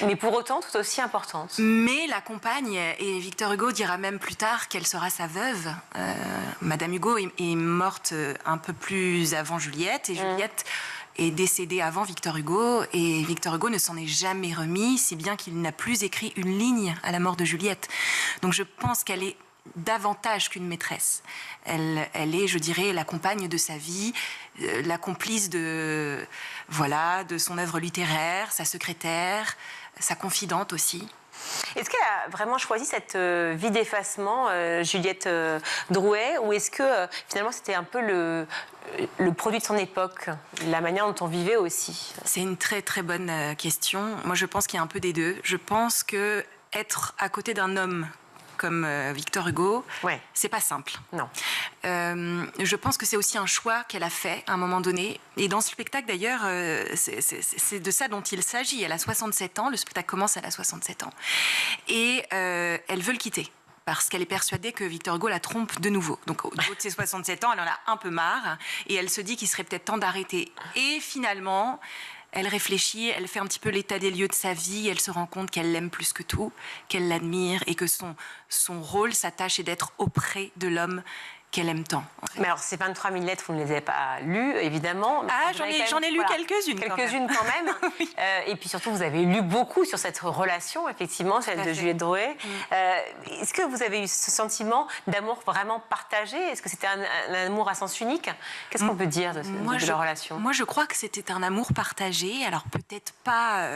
Speaker 1: mais pour autant tout aussi importante.
Speaker 6: Mais la compagne, et Victor Hugo dira même plus tard qu'elle sera sa veuve. Madame Hugo est morte un peu plus avant Juliette, et Juliette est décédée avant Victor Hugo, et Victor Hugo ne s'en est jamais remis, si bien qu'il n'a plus écrit une ligne à la mort de Juliette. Donc je pense qu'elle est davantage qu'une maîtresse. Elle est, je dirais, la compagne de sa vie, la complice de son œuvre littéraire, sa secrétaire, sa confidente aussi.
Speaker 1: Est-ce qu'elle a vraiment choisi cette vie d'effacement, Juliette Drouet, ou est-ce que finalement c'était un peu le produit de son époque, la manière dont on vivait aussi?
Speaker 6: C'est une très très bonne question. Moi, je pense qu'il y a un peu des deux. Je pense que être à côté d'un homme comme Victor Hugo,
Speaker 1: Ouais.
Speaker 6: c'est pas simple.
Speaker 1: Non.
Speaker 6: Je pense que c'est aussi un choix qu'elle a fait à un moment donné. Et dans ce spectacle, d'ailleurs, c'est de ça dont il s'agit. Elle a 67 ans, le spectacle commence, elle a 67 ans. Et elle veut le quitter, parce qu'elle est persuadée que Victor Hugo la trompe de nouveau. Donc, au niveau de ses 67 ans, elle en a un peu marre, et elle se dit qu'il serait peut-être temps d'arrêter. Et finalement, elle réfléchit, elle fait un petit peu l'état des lieux de sa vie, elle se rend compte qu'elle l'aime plus que tout, qu'elle l'admire, et que son rôle, sa tâche est d'être auprès de l'homme qu'elle aime tant. En fait.
Speaker 1: Mais alors, ces 23 000 lettres, vous ne les avez pas lues, évidemment.
Speaker 6: Ah,
Speaker 1: Vous en avez
Speaker 6: j'en ai lu quelques-unes.
Speaker 1: Quelques-unes quand même.
Speaker 6: Oui.
Speaker 1: Et puis surtout, vous avez lu beaucoup sur cette relation, effectivement, celle de Juliette Drouet. Est-ce que vous avez eu ce sentiment d'amour vraiment partagé? Est-ce que c'était un amour à sens unique? Qu'est-ce qu'on peut dire de leur relation?
Speaker 6: Moi, je crois que c'était un amour partagé. Alors, peut-être pas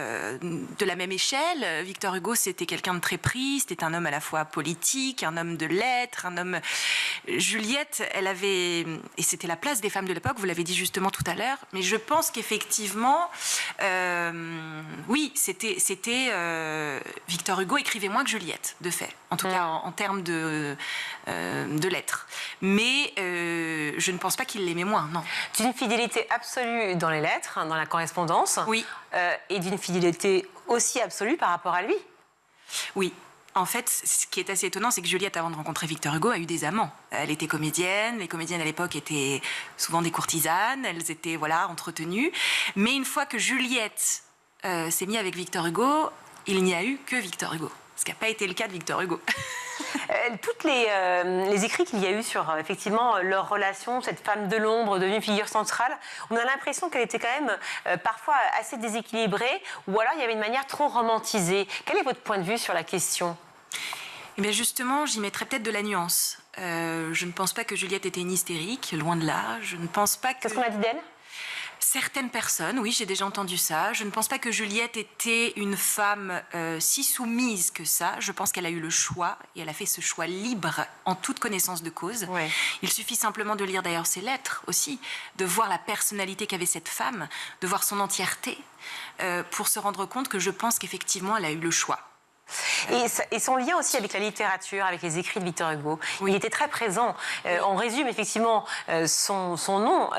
Speaker 6: de la même échelle. Victor Hugo, c'était quelqu'un de très pris. C'était un homme à la fois politique, un homme de lettres, un homme... Juliette, elle avait, et c'était la place des femmes de l'époque, vous l'avez dit justement tout à l'heure, mais je pense qu'effectivement, oui, c'était Victor Hugo écrivait moins que Juliette, de fait, en tout cas en termes de lettres. Mais je ne pense pas qu'il l'aimait moins, non.
Speaker 1: D'une fidélité absolue dans les lettres, dans la correspondance,
Speaker 6: Oui.
Speaker 1: Et d'une fidélité aussi absolue par rapport à lui.
Speaker 6: Oui. En fait, ce qui est assez étonnant, c'est que Juliette, avant de rencontrer Victor Hugo, a eu des amants. Elle était comédienne. Les comédiennes à l'époque étaient souvent des courtisanes. Elles étaient entretenues. Mais une fois que Juliette s'est mise avec Victor Hugo, il n'y a eu que Victor Hugo. Ce qui n'a pas été le cas de Victor Hugo.
Speaker 1: Toutes les écrits qu'il y a eu sur effectivement leur relation, cette femme de l'ombre devenue figure centrale, on a l'impression qu'elle était quand même parfois assez déséquilibrée, ou alors il y avait une manière trop romantisée. Quel est votre point de vue sur la question?
Speaker 6: Eh bien justement, j'y mettrais peut-être de la nuance. Je ne pense pas que Juliette était une hystérique, loin de là. Je ne pense pas que...
Speaker 1: Qu'est-ce qu'on a dit d'elle?
Speaker 6: Certaines personnes, oui, j'ai déjà entendu ça. Je ne pense pas que Juliette était une femme si soumise que ça. Je pense qu'elle a eu le choix, et elle a fait ce choix libre, en toute connaissance de cause.
Speaker 1: Ouais.
Speaker 6: Il suffit simplement de lire d'ailleurs ses lettres aussi, de voir la personnalité qu'avait cette femme, de voir son entièreté, pour se rendre compte que je pense qu'effectivement, elle a eu le choix.
Speaker 1: Et son lien aussi avec la littérature, avec les écrits de Victor Hugo.
Speaker 6: Oui.
Speaker 1: Il était très présent. On résume effectivement son nom,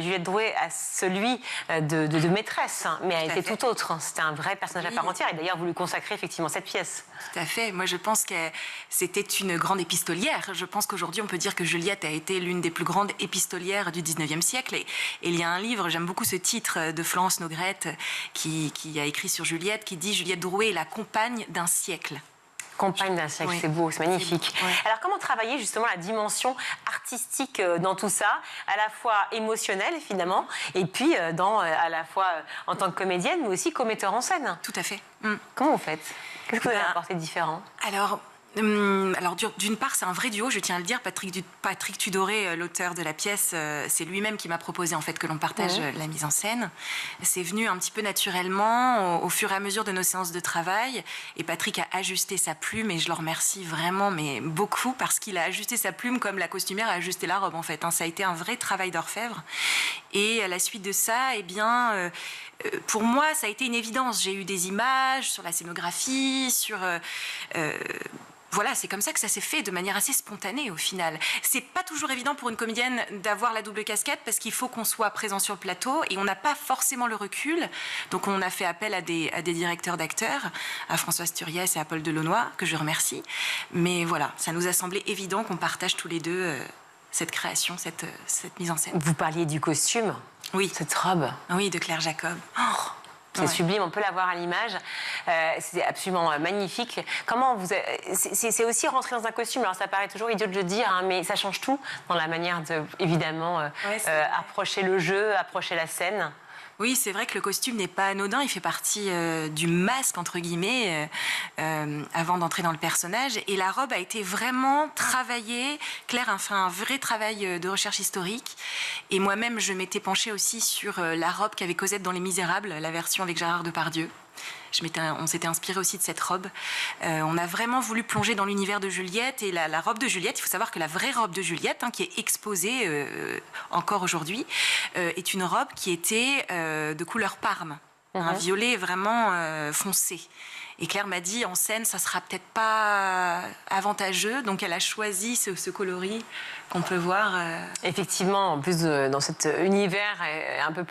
Speaker 1: Juliette Drouet, à celui de maîtresse, hein, mais elle était tout autre. C'était un vrai personnage à part entière. Et d'ailleurs, vous lui consacrez effectivement cette pièce.
Speaker 6: Tout à fait. Moi, je pense que c'était une grande épistolière. Je pense qu'aujourd'hui, on peut dire que Juliette a été l'une des plus grandes épistolières du 19e siècle. Et il y a un livre, j'aime beaucoup ce titre de Florence Nogrette, qui a écrit sur Juliette, qui dit « Juliette Drouet est la compagne d'un siècle ».
Speaker 1: Compagne d'un siècle, c'est beau, c'est magnifique.
Speaker 6: Ouais.
Speaker 1: Alors, comment travailler justement la dimension artistique dans tout ça, à la fois émotionnelle finalement, et puis à la fois en tant que comédienne, mais aussi comme metteur en scène?
Speaker 6: Tout à fait.
Speaker 1: Comment vous faites? Qu'est-ce que vous avez apporté de différent?
Speaker 6: Alors, d'une part, c'est un vrai duo, je tiens à le dire. Patrick Tudoré, l'auteur de la pièce, c'est lui-même qui m'a proposé en fait que l'on partage la mise en scène. C'est venu un petit peu naturellement au fur et à mesure de nos séances de travail. Et Patrick a ajusté sa plume, et je le remercie vraiment, mais beaucoup, parce qu'il a ajusté sa plume comme la costumière a ajusté la robe en fait. Ça a été un vrai travail d'orfèvre. Et à la suite de ça, eh bien, pour moi, ça a été une évidence. J'ai eu des images sur la scénographie, voilà, c'est comme ça que ça s'est fait de manière assez spontanée au final. C'est pas toujours évident pour une comédienne d'avoir la double casquette parce qu'il faut qu'on soit présent sur le plateau et on n'a pas forcément le recul. Donc on a fait appel à des directeurs d'acteurs, à Françoise Turiès et à Paul Delaunoy, que je remercie. Mais voilà, ça nous a semblé évident qu'on partage tous les deux cette création, cette mise en scène.
Speaker 1: Vous parliez du costume.
Speaker 6: Oui.
Speaker 1: Cette robe.
Speaker 6: Oui, de Claire Jacob.
Speaker 1: C'est sublime, on peut la voir à l'image. C'est absolument magnifique. Comment vous... C'est aussi rentrer dans un costume. Alors ça paraît toujours idiot de le dire, hein, mais ça change tout dans la manière de, évidemment, approcher le jeu, approcher la scène.
Speaker 6: Oui, c'est vrai que le costume n'est pas anodin, il fait partie du masque, entre guillemets, avant d'entrer dans le personnage. Et la robe a été vraiment travaillée. Claire a fait un vrai travail de recherche historique. Et moi-même, je m'étais penchée aussi sur la robe qu'avait Cosette dans Les Misérables, la version avec Gérard Depardieu. On s'était inspiré aussi de cette robe. On a vraiment voulu plonger dans l'univers de Juliette. Et la robe de Juliette, il faut savoir que la vraie robe de Juliette, qui est exposée encore aujourd'hui, est une robe qui était de couleur parme. Un violet vraiment foncé. Et Claire m'a dit, en scène, ça sera peut-être pas avantageux. Donc, elle a choisi ce coloris qu'on peut voir.
Speaker 1: Effectivement, en plus, dans cet univers un peu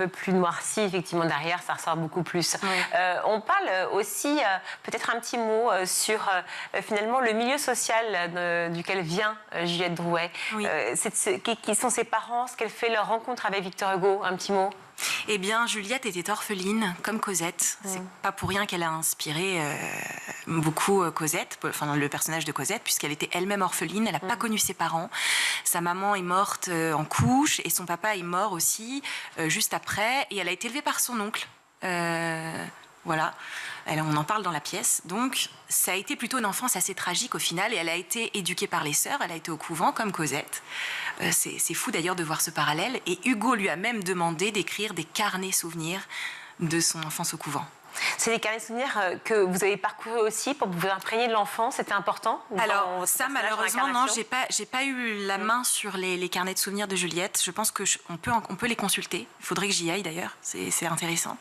Speaker 1: plus noirci, effectivement, derrière, ça ressort beaucoup plus. On parle aussi, peut-être un petit mot sur, finalement, le milieu social duquel vient Juliette Drouet.
Speaker 6: Oui.
Speaker 1: Qui sont ses parents, ce qu'elle fait, leur rencontre avec Victor Hugo. Un petit mot.
Speaker 6: Eh bien, Juliette était orpheline, comme Cosette. C'est pas pour rien qu'elle a inspiré beaucoup Cosette, enfin le personnage de Cosette, puisqu'elle était elle-même orpheline. Elle n'a pas connu ses parents. Sa maman est morte en couche et son papa est mort aussi juste après. Et elle a été élevée par son oncle. Voilà. On en parle dans la pièce. Donc, ça a été plutôt une enfance assez tragique au final. Et elle a été éduquée par les sœurs. Elle a été au couvent comme Cosette. C'est fou d'ailleurs de voir ce parallèle. Et Hugo lui a même demandé d'écrire des carnets souvenirs de son enfance au couvent.
Speaker 1: C'est des carnets de souvenirs que vous avez parcourus aussi pour vous imprégner de l'enfance. C'était important?
Speaker 6: Alors ça, malheureusement, non, j'ai pas eu la main sur les carnets de souvenirs de Juliette. Je pense que on peut les consulter. Il faudrait que j'y aille d'ailleurs. C'est intéressant.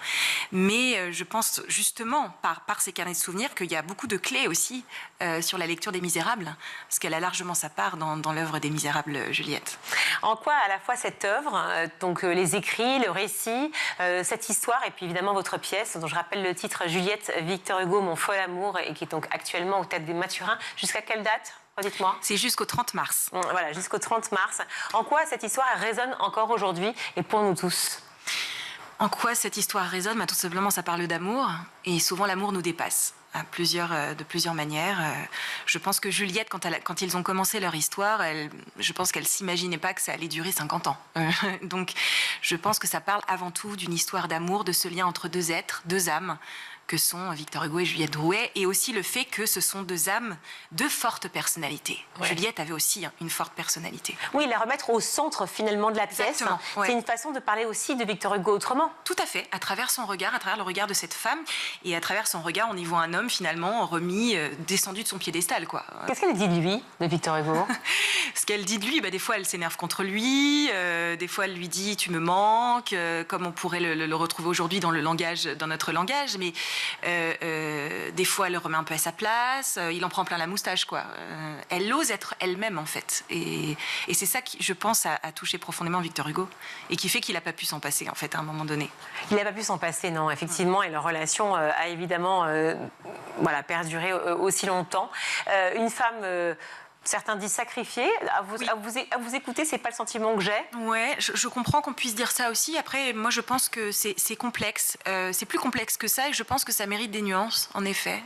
Speaker 6: Mais je pense justement par ces carnets de souvenirs qu'il y a beaucoup de clés aussi sur la lecture des Misérables, parce qu'elle a largement sa part dans l'œuvre des Misérables, Juliette.
Speaker 1: En quoi à la fois cette œuvre, donc les écrits, le récit, cette histoire, et puis évidemment votre pièce, dont je rappelle le titre Juliette, Victor Hugo, Mon fol amour, et qui est donc actuellement au Théâtre des Mathurins. Jusqu'à quelle date? Dites-moi.
Speaker 6: C'est jusqu'au 30 mars.
Speaker 1: Voilà, jusqu'au 30 mars. En quoi cette histoire résonne encore aujourd'hui et pour nous tous?
Speaker 6: En quoi cette histoire résonne? Tout simplement, ça parle d'amour, et souvent l'amour nous dépasse de plusieurs manières. Je pense que Juliette, quand ils ont commencé leur histoire, je pense qu'elle ne s'imaginait pas que ça allait durer 50 ans. Donc, je pense que ça parle avant tout d'une histoire d'amour, de ce lien entre deux êtres, deux âmes, que sont Victor Hugo et Juliette Drouet, et aussi le fait que ce sont deux âmes, deux fortes personnalités. Ouais. Juliette avait aussi une forte personnalité.
Speaker 1: Oui, la remettre au centre finalement de la pièce. Ouais. C'est une façon de parler aussi de Victor Hugo autrement.
Speaker 6: Tout à fait, à travers son regard, à travers le regard de cette femme, et à travers son regard, on y voit un homme finalement remis, descendu de son piédestal, quoi.
Speaker 1: Qu'est-ce qu'elle dit de lui, de Victor Hugo?
Speaker 6: Ce qu'elle dit de lui, des fois elle s'énerve contre lui, des fois elle lui dit tu me manques, comme on pourrait le retrouver aujourd'hui dans notre langage, mais des fois elle le remet un peu à sa place, il en prend plein la moustache, quoi. Elle ose être elle-même en fait, et c'est ça qui, je pense, a touché profondément Victor Hugo, et qui fait qu'il n'a pas pu s'en passer en fait à un moment donné.
Speaker 1: Il n'a pas pu s'en passer, non, effectivement, et leur relation a évidemment perduré aussi longtemps. Une femme... Certains disent sacrifier. À vous écouter, c'est pas le sentiment que j'ai.
Speaker 6: Ouais, je comprends qu'on puisse dire ça aussi. Après, moi, je pense que c'est complexe. C'est plus complexe que ça, et je pense que ça mérite des nuances, en effet.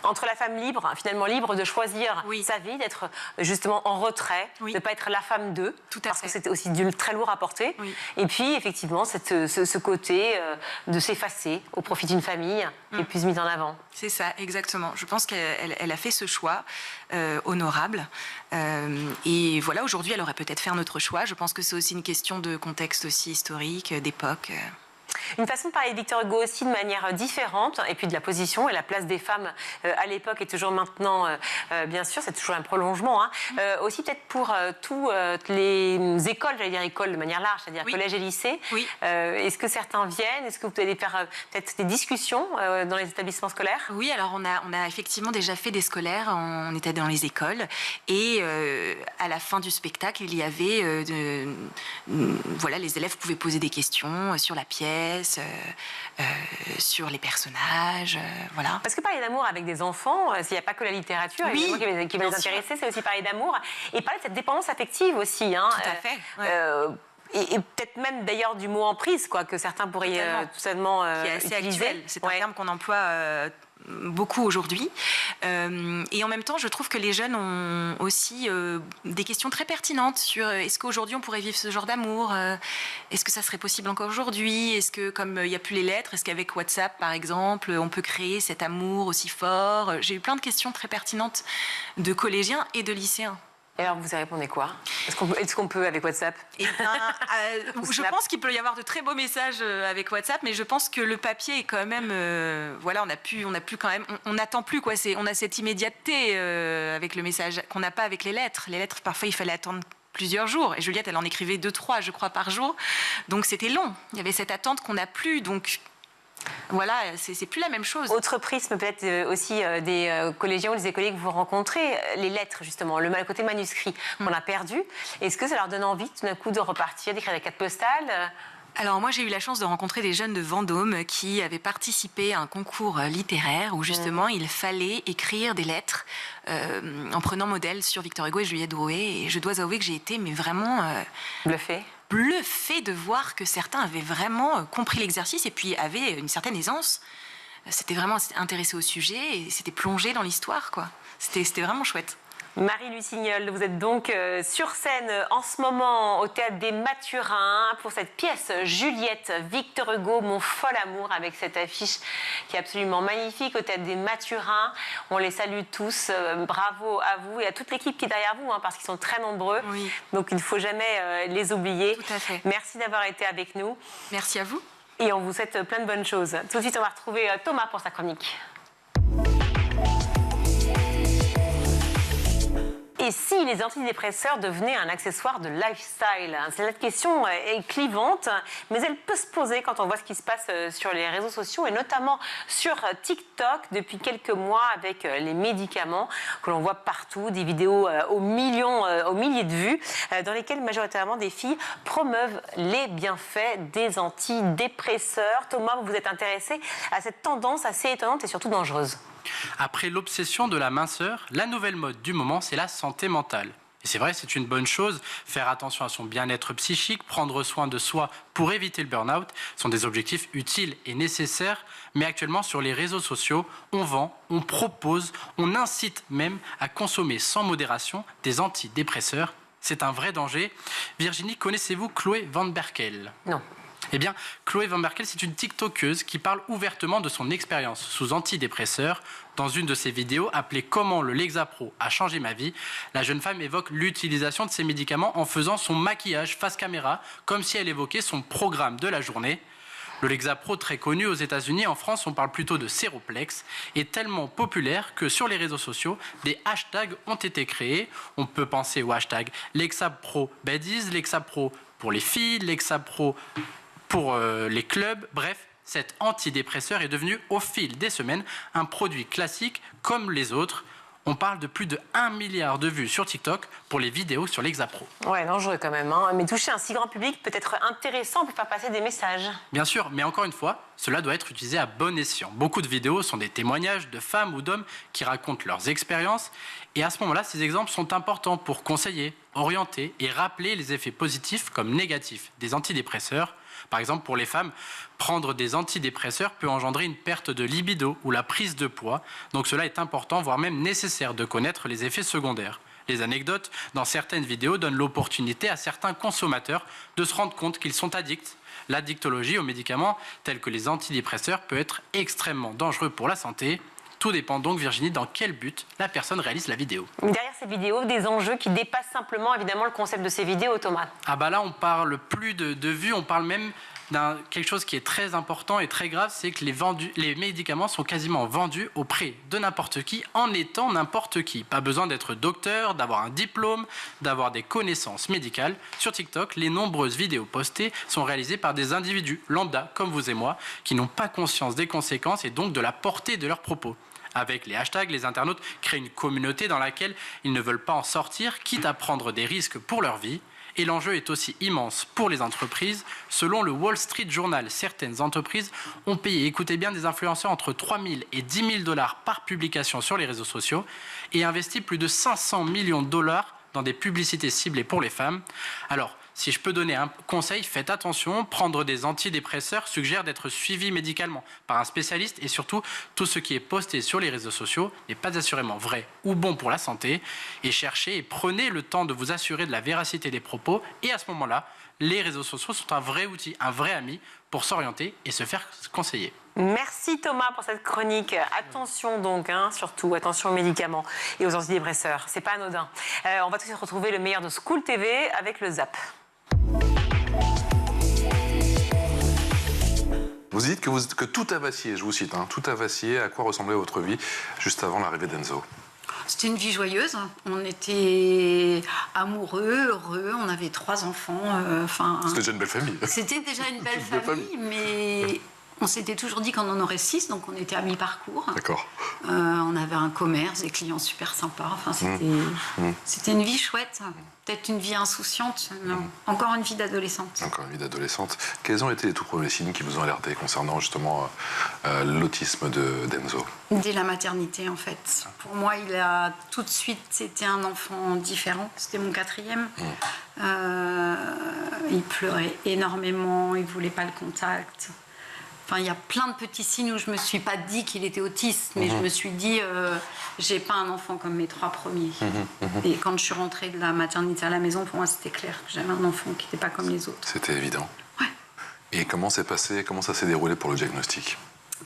Speaker 1: Entre la femme libre, finalement libre de choisir sa vie, d'être justement en retrait, de ne pas être la femme d'eux, parce que c'était aussi très lourd à porter. Oui. Et puis, effectivement, ce côté de s'effacer au profit d'une famille qui est plus mise en avant.
Speaker 6: C'est ça, exactement. Je pense qu'elle a fait ce choix honorable. Et voilà, aujourd'hui, elle aurait peut-être fait un autre choix. Je pense que c'est aussi une question de contexte aussi historique, d'époque.
Speaker 1: Une façon de parler de Victor Hugo aussi de manière différente, et puis de la position et la place des femmes à l'époque et toujours maintenant, bien sûr, c'est toujours un prolongement. Aussi peut-être pour toutes les écoles, j'allais dire écoles de manière large, c'est-à-dire collège et lycée. Oui. Est-ce que certains viennent? Est-ce que vous allez faire peut-être des discussions dans les établissements scolaires? Oui, alors on a effectivement déjà fait des scolaires, on était dans les écoles, et à la fin du spectacle, il y avait... les élèves pouvaient poser des questions sur la pièce, sur les personnages, voilà. Parce que parler d'amour avec des enfants, s'il n'y a pas que la littérature qui va les intéresser, c'est aussi parler d'amour et parler de cette dépendance affective aussi. Tout à fait. Ouais. Et peut-être même d'ailleurs du mot emprise, quoi, que certains pourraient tout simplement qui est assez utiliser. Actuel. C'est un terme qu'on emploie beaucoup aujourd'hui. Et en même temps, je trouve que les jeunes ont aussi des questions très pertinentes sur est-ce qu'aujourd'hui on pourrait vivre ce genre d'amour, est-ce que ça serait possible encore aujourd'hui, est-ce que comme il n'y a plus les lettres, est-ce qu'avec WhatsApp par exemple on peut créer cet amour aussi fort. J'ai eu plein de questions très pertinentes de collégiens et de lycéens. Et alors, vous répondez quoi? Est-ce qu'on peut avec WhatsApp?
Speaker 6: Je pense qu'il peut y avoir de très beaux messages avec WhatsApp, mais je pense que le papier est quand même... voilà, on n'attend plus, quoi. On a cette immédiateté avec le message qu'on n'a pas avec les lettres. Les lettres, parfois, il fallait attendre plusieurs jours. Et Juliette, elle en écrivait 2-3, je crois, par jour. Donc, c'était long. Il y avait cette attente qu'on n'a plus. Donc... Voilà, c'est plus la même chose.
Speaker 1: Autre prisme, peut-être aussi des collégiens ou des écoliers que vous rencontrez, les lettres, justement, le côté manuscrit qu'on a perdu. Est-ce que ça leur donne envie, tout d'un coup, de repartir, d'écrire des cartes postales?
Speaker 6: Alors moi, j'ai eu la chance de rencontrer des jeunes de Vendôme qui avaient participé à un concours littéraire où justement il fallait écrire des lettres en prenant modèle sur Victor Hugo et Juliette Drouet. Et je dois avouer que j'ai été vraiment bluffée de voir que certains avaient vraiment compris l'exercice et puis avaient une certaine aisance. C'était vraiment intéressé au sujet et c'était plongé dans l'histoire, quoi. C'était vraiment chouette.
Speaker 1: Marie Lussignol, vous êtes donc sur scène en ce moment au Théâtre des Mathurins pour cette pièce Juliette, Victor Hugo, Mon fol amour, avec cette affiche qui est absolument magnifique au Théâtre des Mathurins. On les salue tous, bravo à vous et à toute l'équipe qui est derrière vous, parce qu'ils sont très nombreux.
Speaker 6: Oui.
Speaker 1: Donc il ne faut jamais les oublier.
Speaker 6: Tout à fait.
Speaker 1: Merci d'avoir été avec nous.
Speaker 6: Merci à vous.
Speaker 1: Et on vous souhaite plein de bonnes choses. Tout de suite, on va retrouver Thomas pour sa chronique. Et si les antidépresseurs devenaient un accessoire de lifestyle? Cette question est clivante, mais elle peut se poser quand on voit ce qui se passe sur les réseaux sociaux et notamment sur TikTok depuis quelques mois avec les médicaments que l'on voit partout, des vidéos aux milliers de vues dans lesquelles majoritairement des filles promeuvent les bienfaits des antidépresseurs. Thomas, vous vous êtes intéressé à cette tendance assez étonnante et surtout dangereuse.
Speaker 2: Après l'obsession de la minceur, la nouvelle mode du moment, c'est la santé mentale. Et c'est vrai, c'est une bonne chose. Faire attention à son bien-être psychique, prendre soin de soi pour éviter le burn-out sont des objectifs utiles et nécessaires. Mais actuellement, sur les réseaux sociaux, on vend, on propose, on incite même à consommer sans modération des antidépresseurs. C'est un vrai danger. Virginie, connaissez-vous Chloé Van Berkel?
Speaker 1: Non.
Speaker 2: Eh bien, Chloé Van Berkel, c'est une TikTokeuse qui parle ouvertement de son expérience sous antidépresseurs. Dans une de ses vidéos appelée « Comment le Lexapro a changé ma vie », la jeune femme évoque l'utilisation de ces médicaments en faisant son maquillage face caméra, comme si elle évoquait son programme de la journée. Le Lexapro, très connu aux États-Unis, en France, on parle plutôt de Séroplex, est tellement populaire que sur les réseaux sociaux, des hashtags ont été créés. On peut penser au hashtag Lexapro Baddies, Lexapro pour les filles, Lexapro pour les clubs, bref, cet antidépresseur est devenu au fil des semaines un produit classique comme les autres. On parle de plus de 1 milliard de vues sur TikTok pour les vidéos sur Lexapro.
Speaker 1: Ouais, dangereux quand même, mais toucher un si grand public peut être intéressant pour faire passer des messages.
Speaker 2: Bien sûr, mais encore une fois, cela doit être utilisé à bon escient. Beaucoup de vidéos sont des témoignages de femmes ou d'hommes qui racontent leurs expériences. Et à ce moment-là, ces exemples sont importants pour conseiller, orienter et rappeler les effets positifs comme négatifs des antidépresseurs. Par exemple, pour les femmes, prendre des antidépresseurs peut engendrer une perte de libido ou la prise de poids. Donc cela est important, voire même nécessaire de connaître les effets secondaires. Les anecdotes dans certaines vidéos donnent l'opportunité à certains consommateurs de se rendre compte qu'ils sont addicts. L'addictologie aux médicaments tels que les antidépresseurs peut être extrêmement dangereux pour la santé. Tout dépend donc, Virginie, dans quel but la personne réalise la vidéo.
Speaker 1: Derrière ces vidéos, des enjeux qui dépassent simplement, évidemment, le concept de ces vidéos, Thomas.
Speaker 2: Ah bah là, on parle plus de vues, on parle même quelque chose qui est très important et très grave, c'est que les médicaments sont quasiment vendus auprès de n'importe qui, en étant n'importe qui. Pas besoin d'être docteur, d'avoir un diplôme, d'avoir des connaissances médicales. Sur TikTok, les nombreuses vidéos postées sont réalisées par des individus lambda, comme vous et moi, qui n'ont pas conscience des conséquences et donc de la portée de leurs propos. Avec les hashtags, les internautes créent une communauté dans laquelle ils ne veulent pas en sortir, quitte à prendre des risques pour leur vie. Et l'enjeu est aussi immense pour les entreprises. Selon le Wall Street Journal, certaines entreprises ont payé, écoutez bien, des influenceurs entre 3 000 et 10 000 $ par publication sur les réseaux sociaux et investi plus de 500 millions de dollars dans des publicités ciblées pour les femmes. Alors, si je peux donner un conseil, faites attention, prendre des antidépresseurs suggère d'être suivi médicalement par un spécialiste et surtout, tout ce qui est posté sur les réseaux sociaux n'est pas assurément vrai ou bon pour la santé. Et cherchez et prenez le temps de vous assurer de la véracité des propos et à ce moment-là, les réseaux sociaux sont un vrai outil, un vrai ami pour s'orienter et se faire conseiller.
Speaker 1: Merci Thomas pour cette chronique. Attention donc, surtout, attention aux médicaments et aux antidépresseurs. C'est pas anodin. On va tout de suite retrouver le meilleur de School TV avec le Zap.
Speaker 7: Vous dites que tout a vacillé, je vous cite, tout a vacillé. À quoi ressemblait votre vie juste avant l'arrivée d'Enzo?
Speaker 8: C'était une vie joyeuse. On était amoureux, heureux. On avait 3 enfants.
Speaker 7: C'était déjà une belle famille.
Speaker 8: C'était déjà une belle famille, mais on s'était toujours dit qu'on en aurait 6, donc on était à mi-parcours.
Speaker 7: D'accord.
Speaker 8: On avait un commerce, des clients super sympas. Enfin, c'était une vie chouette. Peut-être une vie insouciante. Non. Encore une vie d'adolescente.
Speaker 7: Encore une vie d'adolescente. Quels ont été les tout premiers signes qui vous ont alerté concernant justement l'autisme d'Enzo?
Speaker 8: Dès la maternité, en fait. Pour moi, il a tout de suite, c'était un enfant différent. C'était mon 4e. Il pleurait énormément, il ne voulait pas le contact. Enfin, il y a plein de petits signes où je ne me suis pas dit qu'il était autiste, mais je me suis dit, j'ai pas un enfant comme mes 3 premiers. Et quand je suis rentrée de la maternité à la maison, pour moi, c'était clair que j'avais un enfant qui n'était pas comme les autres.
Speaker 7: C'était évident.
Speaker 8: Ouais.
Speaker 7: Et comment ça s'est déroulé pour le diagnostic?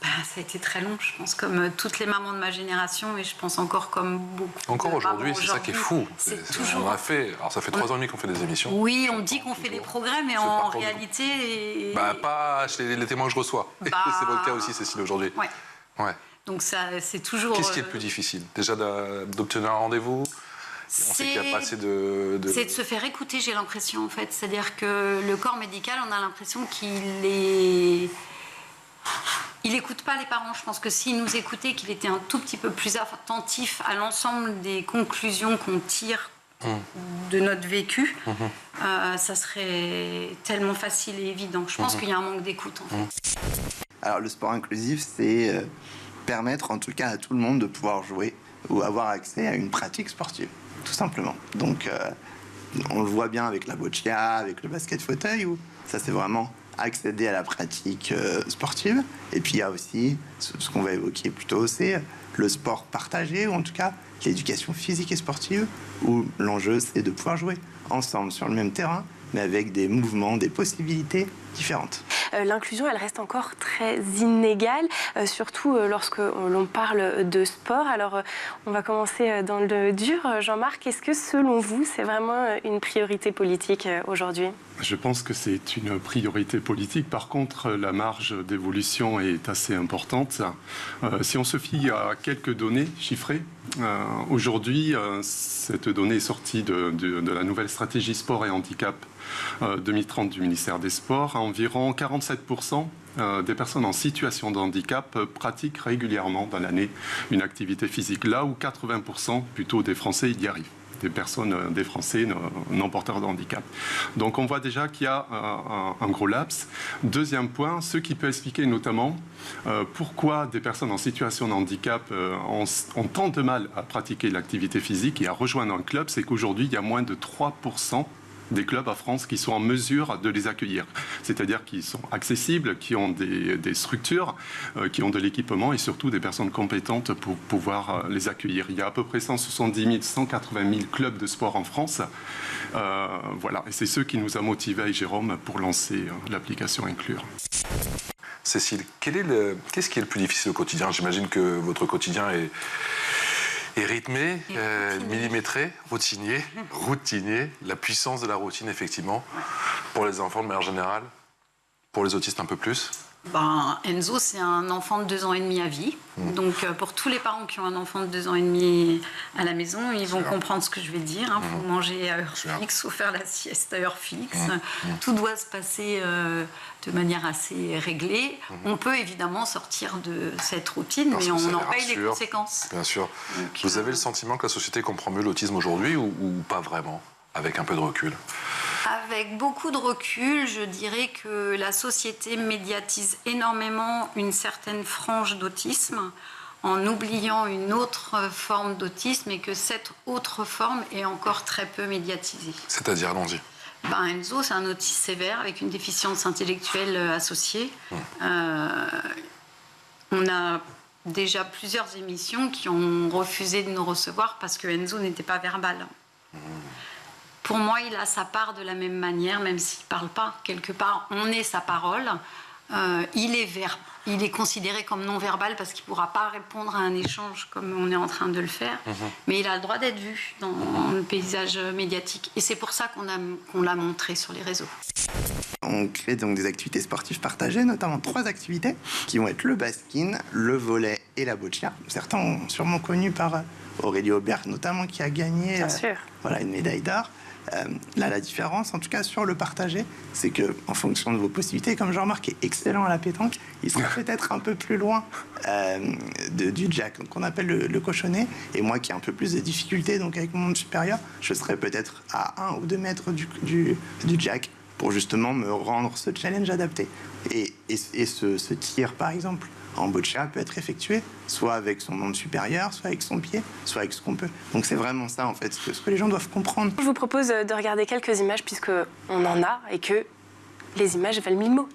Speaker 8: Ça a été très long, je pense, comme toutes les mamans de ma génération, et je pense encore comme beaucoup.
Speaker 7: Encore aujourd'hui, c'est ça qui est fou.
Speaker 8: Toujours...
Speaker 7: Alors ça fait 3 ans et demi qu'on fait des émissions.
Speaker 8: Oui, on dit qu'on fait des progrès, mais en réalité...
Speaker 7: Pas chez les témoins que je reçois. C'est votre cas aussi, Cécile, aujourd'hui.
Speaker 8: Ouais. Donc ça, c'est toujours...
Speaker 7: Qu'est-ce qui est le plus difficile? Déjà d'obtenir un rendez-vous? On sait qu'il n'y a pas assez de...
Speaker 8: C'est de se faire écouter, j'ai l'impression, en fait. C'est-à-dire que le corps médical, on a l'impression qu'il est... Il n'écoute pas les parents. Je pense que s'il nous écoutait, qu'il était un tout petit peu plus attentif à l'ensemble des conclusions qu'on tire de notre vécu, ça serait tellement facile et évident. Je pense qu'il y a un manque d'écoute, en fait.
Speaker 9: Alors, le sport inclusif, c'est permettre, en tout cas, à tout le monde de pouvoir jouer ou avoir accès à une pratique sportive, tout simplement. Donc, on le voit bien avec la boccia, avec le basket fauteuil, où ça, c'est vraiment accéder à la pratique sportive. Et puis il y a aussi ce qu'on va évoquer plus tôt, c'est le sport partagé, ou en tout cas l'éducation physique et sportive, où l'enjeu c'est de pouvoir jouer ensemble sur le même terrain, mais avec des mouvements, des possibilités différentes.
Speaker 10: L'inclusion, elle reste encore très inégale, surtout lorsque l'on parle de sport. Alors, on va commencer dans le dur. Jean-Marc, est-ce que selon vous, c'est vraiment une priorité politique aujourd'hui ?
Speaker 11: Je pense que c'est une priorité politique. Par contre, la marge d'évolution est assez importante. Si on se fie à quelques données chiffrées, aujourd'hui, cette donnée est sortie de la nouvelle stratégie sport et handicap 2030 du ministère des Sports. Environ 47% des personnes en situation de handicap pratiquent régulièrement dans l'année une activité physique, là où 80% plutôt des Français y arrivent. Des Français non porteurs de handicap. Donc on voit déjà qu'il y a un gros laps. Deuxième point, ce qui peut expliquer notamment pourquoi des personnes en situation de handicap ont tant de mal à pratiquer l'activité physique et à rejoindre un club, c'est qu'aujourd'hui il y a moins de 3% des clubs en France qui sont en mesure de les accueillir. C'est-à-dire qu'ils sont accessibles, qui ont des structures, qui ont de l'équipement et surtout des personnes compétentes pour pouvoir les accueillir. Il y a à peu près 170 000, 180 000 clubs de sport en France. Voilà, et c'est ce qui nous a motivés avec Jérôme pour lancer l'application Inclure.
Speaker 7: Cécile, qu'est-ce qui est le plus difficile au quotidien? J'imagine que votre quotidien est rythmé, millimétré, routinier, la puissance de la routine, effectivement, pour les enfants de manière générale, pour les autistes un peu plus.
Speaker 8: Enzo, c'est un enfant de 2 ans et demi à vie. Donc, pour tous les parents qui ont un enfant de 2 ans et demi à la maison, ils vont comprendre ce que je vais dire. Il faut manger à heure fixe, il faut faire la sieste à heure fixe. Tout doit se passer de manière assez réglée. On peut évidemment sortir de cette routine, mais on en paye les conséquences.
Speaker 7: Bien sûr. Donc, vous avez le sentiment que la société comprend mieux l'autisme aujourd'hui ou pas vraiment, avec un peu de recul?
Speaker 8: Avec beaucoup de recul, je dirais que la société médiatise énormément une certaine frange d'autisme en oubliant une autre forme d'autisme et que cette autre forme est encore très peu médiatisée.
Speaker 7: C'est-à-dire, allons-y.
Speaker 8: Enzo, c'est un autisme sévère avec une déficience intellectuelle associée. On a déjà plusieurs émissions qui ont refusé de nous recevoir parce que Enzo n'était pas verbal. Pour moi, il a sa part de la même manière, même s'il ne parle pas. Quelque part, on est sa parole. il est considéré comme non-verbal parce qu'il ne pourra pas répondre à un échange comme on est en train de le faire. Mais il a le droit d'être vu dans le paysage médiatique. Et c'est pour ça qu'on l'a montré sur les réseaux.
Speaker 9: On crée donc des activités sportives partagées, notamment 3 activités qui vont être le baskin, le volley et la boccia. Certains ont sûrement connu par Aurélie Aubert, notamment, qui a gagné une médaille d'or. Là, la différence, en tout cas sur le partagé, c'est que en fonction de vos possibilités, comme Jean-Marc est excellent à la pétanque, il sera peut-être un peu plus loin du jack, donc on appelle le cochonnet. Et moi, qui ai un peu plus de difficultés, donc avec mon monde supérieur, je serai peut-être à 1 ou 2 mètres du jack pour justement me rendre ce challenge adapté. Et ce tir, par exemple, en boccia peut être effectué soit avec son membre supérieur, soit avec son pied, soit avec ce qu'on peut. Donc c'est vraiment ça, en fait, ce que les gens doivent comprendre.
Speaker 10: Je vous propose de regarder quelques images, puisqu'on en a, et que les images valent 1000 mots.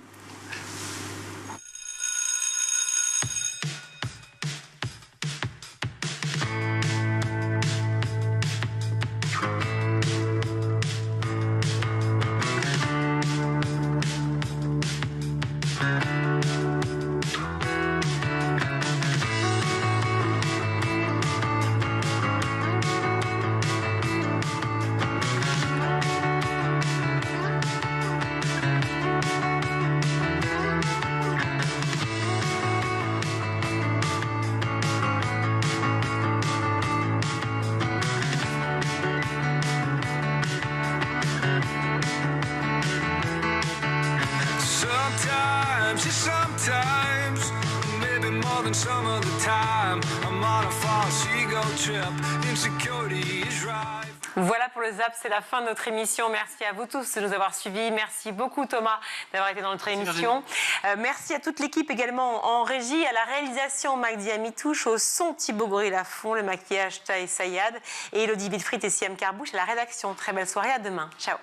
Speaker 10: Voilà pour le Zap, c'est la fin de notre émission. Merci à vous tous de nous avoir suivis. Merci beaucoup Thomas d'avoir été dans notre émission. Merci à toute l'équipe également en régie, à la réalisation Magdi Amitouche, au son Thibaut Gorille-Lafont, le maquillage Taï Sayad et Elodie Wilfried et Siam Carbouche à la rédaction. Très belle soirée, à demain. Ciao.